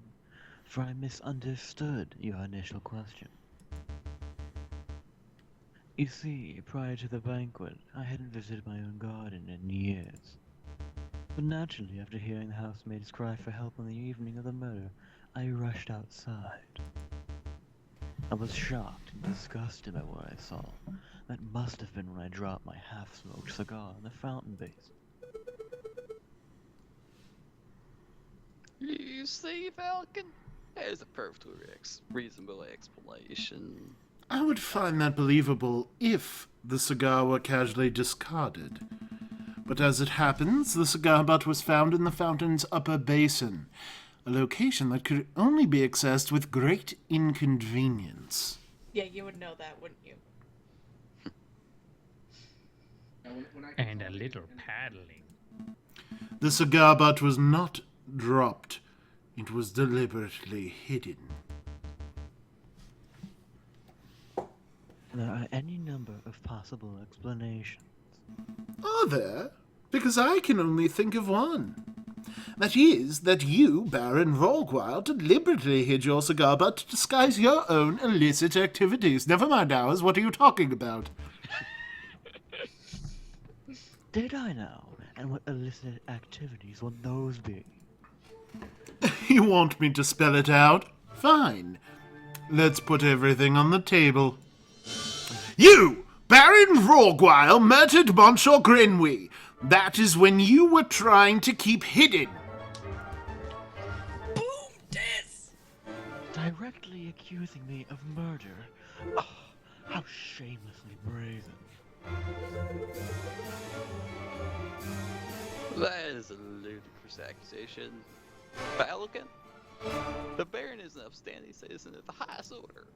for I misunderstood your initial question. You see, prior to the banquet, I hadn't visited my own garden in years. But naturally, after hearing the housemaid's cry for help on the evening of the murder, I rushed outside. I was shocked and disgusted by what I saw. That must have been when I dropped my half-smoked cigar in the fountain basin. You see, Falcon? There's a perfectly reasonable explanation. I would find that believable if the cigar were casually discarded. But as it happens, the cigar butt was found in the fountain's upper basin, a location that could only be accessed with great inconvenience. Yeah, you would know that, wouldn't you? And a little paddling. The cigar butt was not dropped. It was deliberately hidden. There are any number of possible explanations. Are there? Because I can only think of one. That is, that you, Baron Rorguile, deliberately hid your cigar butt to disguise your own illicit activities. Never mind ours, what are you talking about? Did I now? And what illicit activities would those be? You want me to spell it out? Fine. Let's put everything on the table. You, Baron Rorguile, murdered Monsieur Grenouille. That is when you were trying to keep hidden. Boom! Dis! Directly accusing me of murder? Oh, how shamelessly brazen. That is a ludicrous accusation. Falcon, the Baron is an upstanding citizen of the highest order.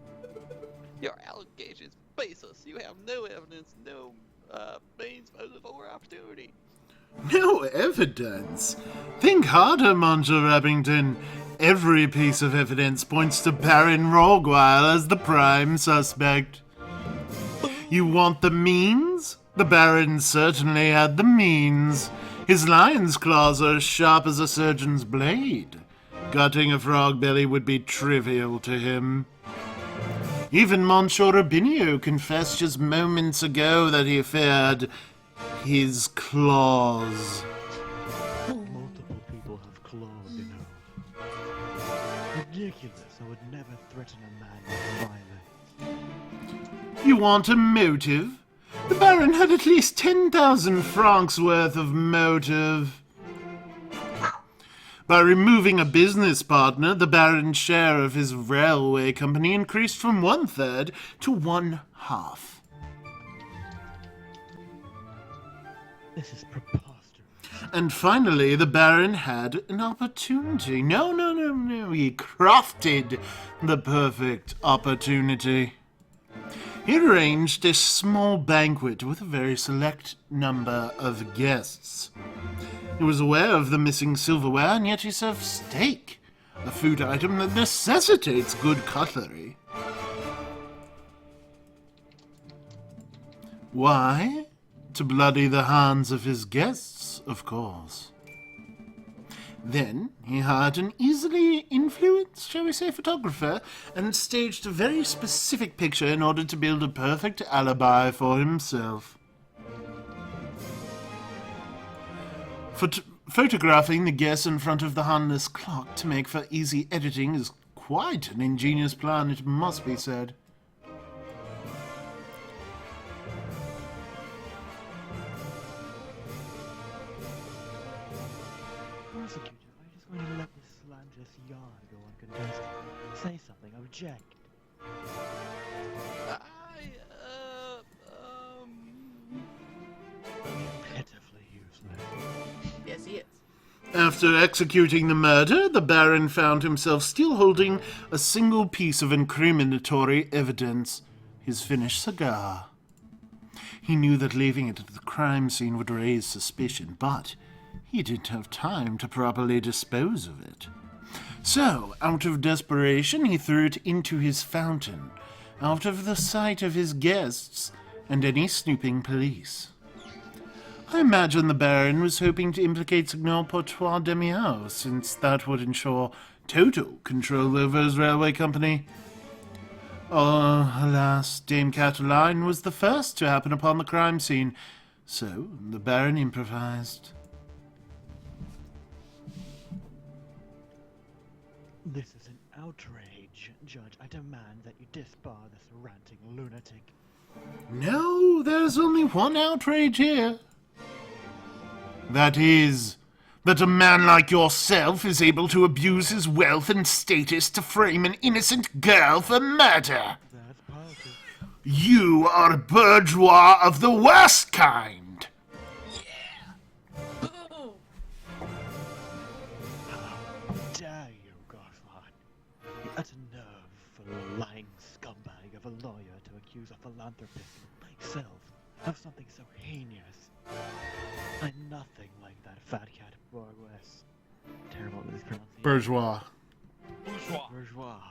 Your allegation is baseless. You have no evidence, no means, motive, or opportunity. No evidence? Think harder, Monsieur Abington. Every piece of evidence points to Baron Rogwile as the prime suspect. You want the means? The Baron certainly had the means. His lion's claws are as sharp as a surgeon's blade. Gutting a frog belly would be trivial to him. Even Monsieur Rubinio confessed just moments ago that he feared his claws. Multiple people have claws, you know. Ridiculous. I would never threaten a man with violence. You want a motive? The Baron had at least 10,000 francs worth of motive. By removing a business partner, the Baron's share of his railway company increased from 1/3 to 1/2. This is preposterous. And finally, the Baron had an opportunity. No, he crafted the perfect opportunity. He arranged a small banquet with a very select number of guests. He was aware of the missing silverware, and yet he served steak, a food item that necessitates good cutlery. Why? To bloody the hands of his guests, of course. Then he hired an easily influenced, shall we say, photographer, and staged a very specific picture in order to build a perfect alibi for himself. Photographing the guests in front of the harmless clock to make for easy editing is quite an ingenious plan, it must be said. Prosecutor, are you just going to let this slanderous yarn go uncontested? Say something, object. Pitifully useless. Yes, he is. After executing the murder, the Baron found himself still holding a single piece of incriminatory evidence, his finished cigar. He knew that leaving it at the crime scene would raise suspicion, but he didn't have time to properly dispose of it. So, out of desperation, he threw it into his fountain, out of the sight of his guests and any snooping police. I imagine the Baron was hoping to implicate Signor Portois Demiao, since that would ensure total control over his railway company. Oh, alas, Dame Catiline was the first to happen upon the crime scene, so the Baron improvised. This is an outrage, Judge. I demand that you disbar this ranting lunatic. No, there's only one outrage here. That is, that a man like yourself is able to abuse his wealth and status to frame an innocent girl for murder. That's politics. You are bourgeois of the worst kind. Boo! How dare you, Garthon? You utter nerve for a lying scumbag of a lawyer to accuse a philanthropist myself of something so heinous. I'm nothing like that fat cat Borges. Terrible mispronunciation. Bourgeois. Bourgeois.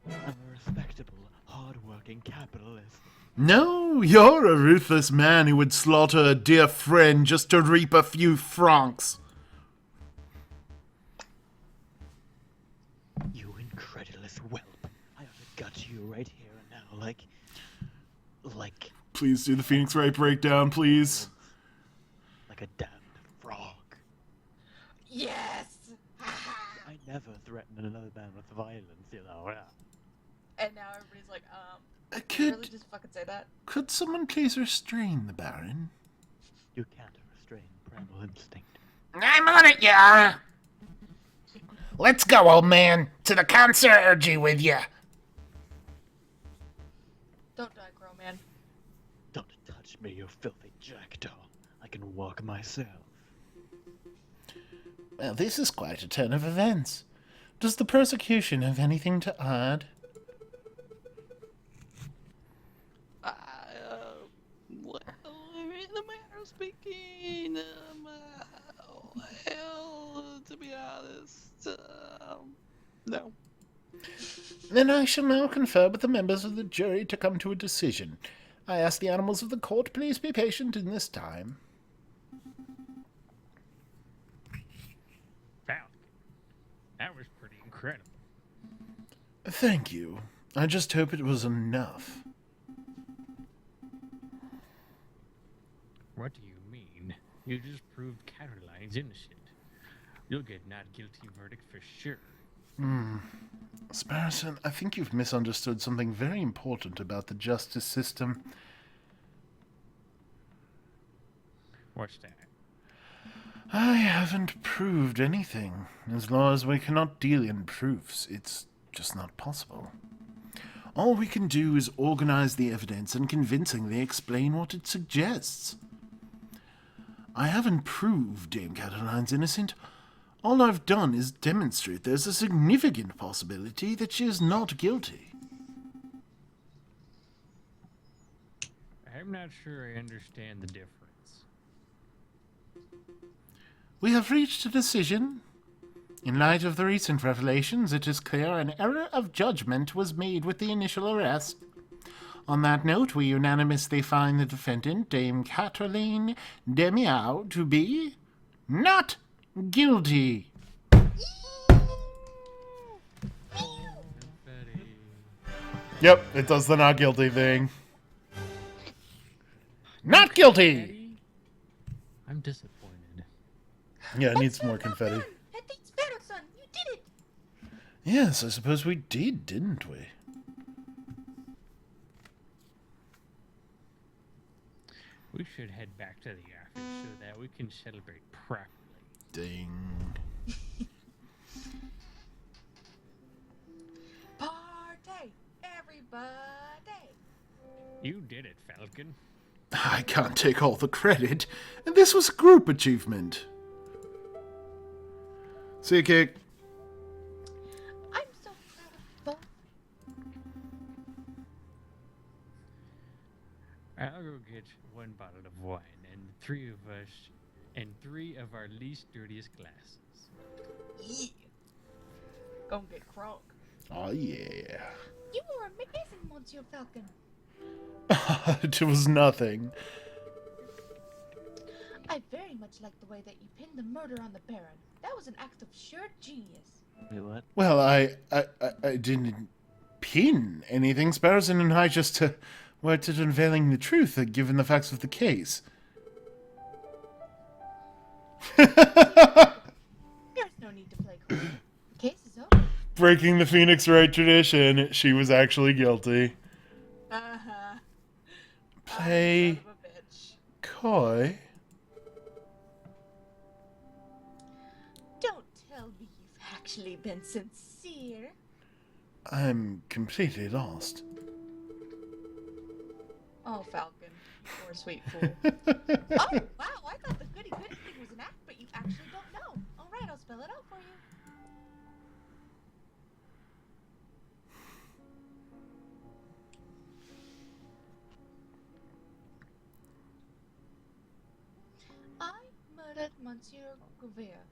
I'm a respectable, hard-working capitalist. No, you're a ruthless man who would slaughter a dear friend just to reap a few francs. You incredulous whelp. I ought to gut you right here and now, like... Please do the Phoenix Wright breakdown, please. like a damned frog. Yes! I never threatened another man with violence, you know. And now everybody's like, Could really just fucking say that? could someone please restrain the Baron? You can't restrain primal instinct. I'm on it, yeah. Let's go, old man. To the concierge with you. Don't die, Crow Man. Don't touch me, you filthy jackdaw. I can walk myself. Well, this is quite a turn of events. Does the prosecution have anything to add? Well, the mayor speaking. No. Then I shall now confer with the members of the jury to come to a decision. I ask the animals of the court, please be patient in this time. Falcon. That was pretty incredible. Thank you. I just hope it was enough. What do you mean? You just proved Caroline's innocent. You'll get not guilty verdict for sure. Sparrowson, I think you've misunderstood something very important about the justice system. What's that? I haven't proved anything. As long as we cannot deal in proofs, it's just not possible. All we can do is organize the evidence and convincingly explain what it suggests. I haven't proved Dame Caroline's innocent. All I've done is demonstrate there's a significant possibility that she is not guilty. I'm not sure I understand the difference. We have reached a decision. In light of the recent revelations, it is clear an error of judgment was made with the initial arrest. On that note, we unanimously find the defendant, Dame Caroline Demiao, to be not guilty. Yep, it does the not guilty thing. Not guilty! I'm disappointed. Yeah, it needs more confetti. That thing's better, son. You did it. Yes, I suppose we did, didn't we? We should head back to the office so that we can celebrate properly. Ding. Party, everybody. You did it, Falcon. I can't take all the credit. This was a group achievement. See you, Kick. I'm so proud of both. I'll go get one bottle of wine and three of our least dirtiest glasses. Yeah. Gonna get crunk. Oh, yeah. You were amazing, Monsieur Falcon. It was nothing. I very much like the way that you pinned the murder on the Baron. That was an act of sheer genius. Wait, what? Well, I didn't pin anything. Sparrowson and I just worked at unveiling the truth, given the facts of the case. There's no need to play cool. The case is over. Breaking the Phoenix Wright tradition, she was actually guilty. Uh-huh. Play Son of a bitch. coy. Don't tell me you've actually been sincere. I'm completely lost. Oh, Falcon. Poor sweet fool. Oh, wow, I thought the goody-goody thing was an act, but you actually don't know. Alright, I'll spell it out for you. I murdered Monsieur Gouvert.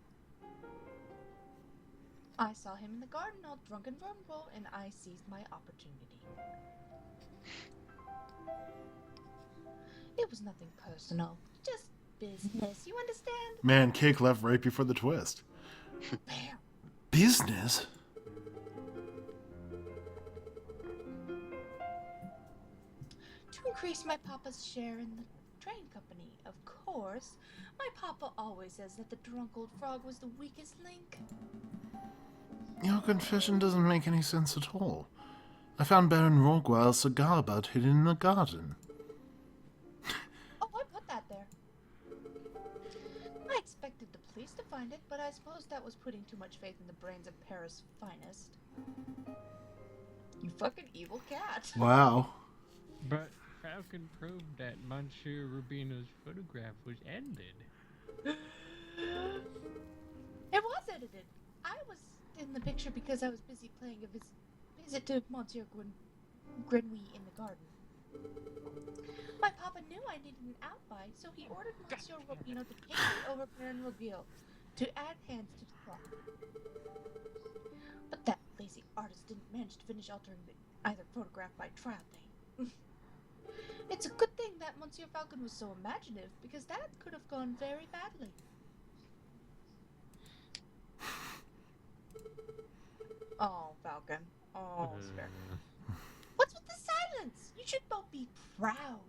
I saw him in the garden all drunk and vulnerable, and I seized my opportunity. It was nothing personal, just business, you understand? Man, Cake left right before the twist. Bam. Business? To increase my papa's share in the train company, of course. My papa always says that the drunk old frog was the weakest link. Your confession doesn't make any sense at all. I found Baron Rorgwell's cigar butt hidden in the garden. Oh, I put that there. I expected the police to find it, but I suppose that was putting too much faith in the brains of Paris' finest. You fucking evil cat. Wow. But Falcon proved that Monsieur Rubino's photograph was edited. It was edited. I was in the picture because I was busy playing a visit to Monsieur Grenouille in the garden. My papa knew I needed an alibi, so he ordered Monsieur Rubino to take me over Baron Roguil to add hands to the plot. But that case the artist didn't manage to finish altering either photograph by trial day. It's a good thing that Monsieur Falcon was so imaginative, because that could have gone very badly. Oh, Falcon. Oh, spare. What's with the silence? You should both be proud.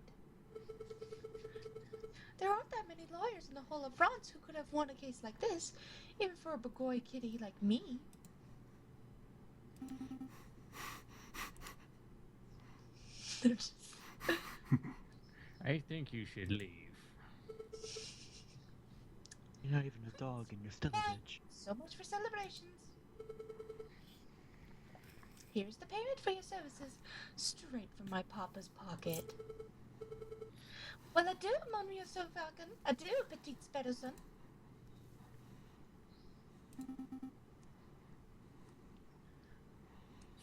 There aren't that many lawyers in the whole of France who could have won a case like this, even for a Bourgogne kitty like me. I think you should leave. You're not even a dog and you're still a bitch. So much for celebrations. Here's the payment for your services, straight from my papa's pocket. Well, adieu, mon Monsieur Falcon. Adieu, petit Spedderson.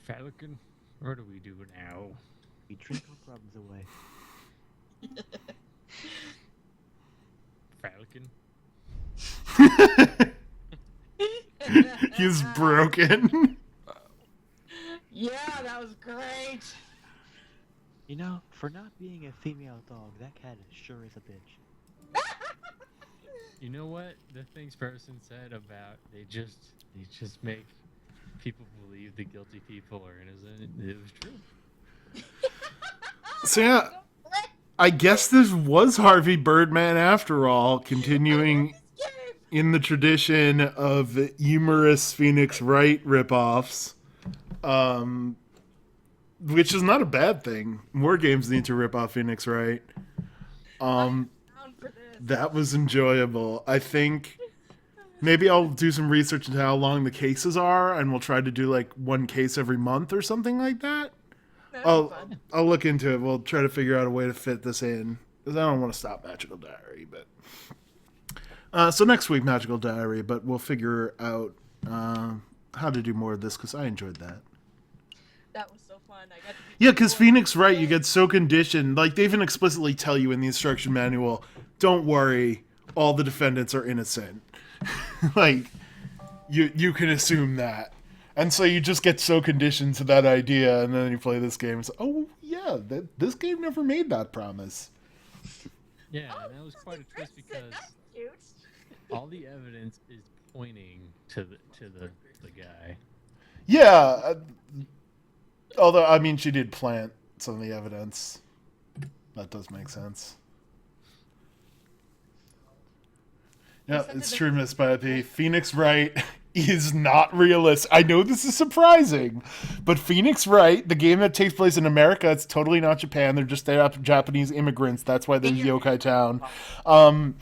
Falcon, what do we do now? We drink our problems away. Falcon? He's broken. Yeah, that was great. You know, for not being a female dog, that cat is sure is a bitch. You know what the things person said about they just make people believe the guilty people are innocent? It was true. So yeah, I guess this was Harvey Birdman after all, continuing in the tradition of humorous Phoenix Wright ripoffs, which is not a bad thing. More games need to rip off Phoenix Wright. That was enjoyable. I think maybe I'll do some research into how long the cases are, and we'll try to do like one case every month or something like that. I'll look into it. We'll try to figure out a way to fit this in, because I don't want to stop Magical Diary. But so next week, Magical Diary, but we'll figure out how to do more of this, because I enjoyed that. That was so fun. I got to Yeah, because Phoenix Wright, you get so conditioned. Like, they even explicitly tell you in the instruction manual, don't worry, all the defendants are innocent. Like, you can assume that. And so you just get so conditioned to that idea, and then you play this game, it's like, oh, yeah, this game never made that promise. Yeah, and that was quite a twist because all the evidence is pointing to the guy. Yeah, although, I mean, she did plant some of the evidence. That does make sense. Yeah, it's true, Miss Peppy. Phoenix Wright is not realistic. I know this is surprising, but Phoenix Wright, the game that takes place in America, it's totally not Japan. They're just Japanese immigrants. That's why there's Yokai Town. And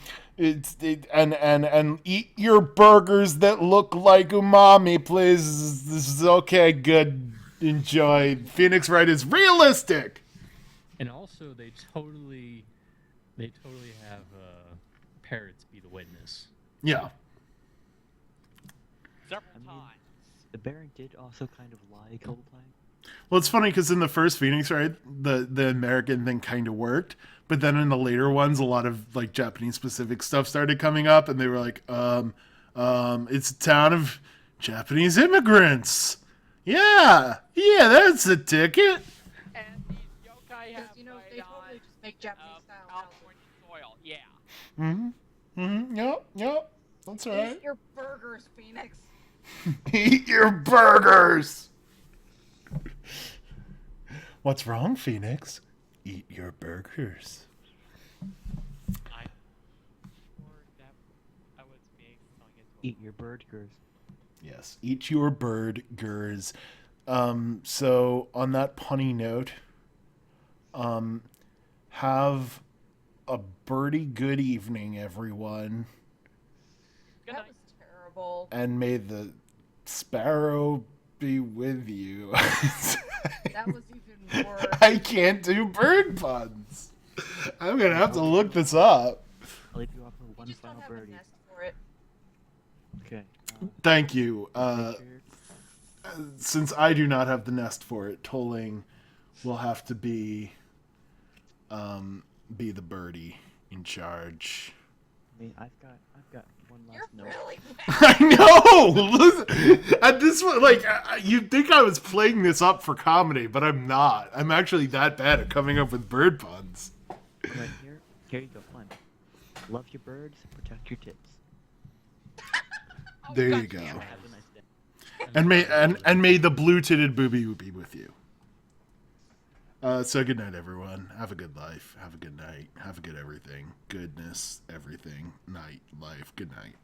eat your burgers that look like umami, please. This is okay. Good. Enjoy. Phoenix Wright is realistic. And also, they totally have parrots be the witness. Yeah. Several times. The Baron did also kind of lie a couple times. Well, it's funny because in the first Phoenix Wright, the American thing kind of worked, but then in the later ones, a lot of like Japanese specific stuff started coming up, and they were like, it's a town of Japanese immigrants. Yeah, that's the ticket. And these yokai have they played totally on just make Japanese style California soil. Yeah. Yep. That's all right. Eat your burgers, Phoenix. Eat your burgers. What's wrong, Phoenix? Eat your burgers. Eat your burgers. Yes, eat your burgers. So on that punny note, have a birdie good evening, everyone. That was terrible. And may the sparrow be with you. That was even worse. I can't do bird puns. I'm gonna have to look this up. I'll leave you off with one You just final don't have a birdie. nest for it. Okay. Thank you. Since I do not have the nest for it, tolling will have to be the birdie in charge. I mean, I've got one You're last note. really bad. I know. Listen, at this one, like you'd think I was playing this up for comedy, but I'm not. I'm actually that bad at coming up with bird puns. Right here you go. Fine. Love your birds, protect your tits. There you God go. damn it. Have a nice day. And may the blue-titted booby be with you. So good night, everyone. Have a good life. Have a good night. Have a good everything. Goodness, everything. Night, life. Good night.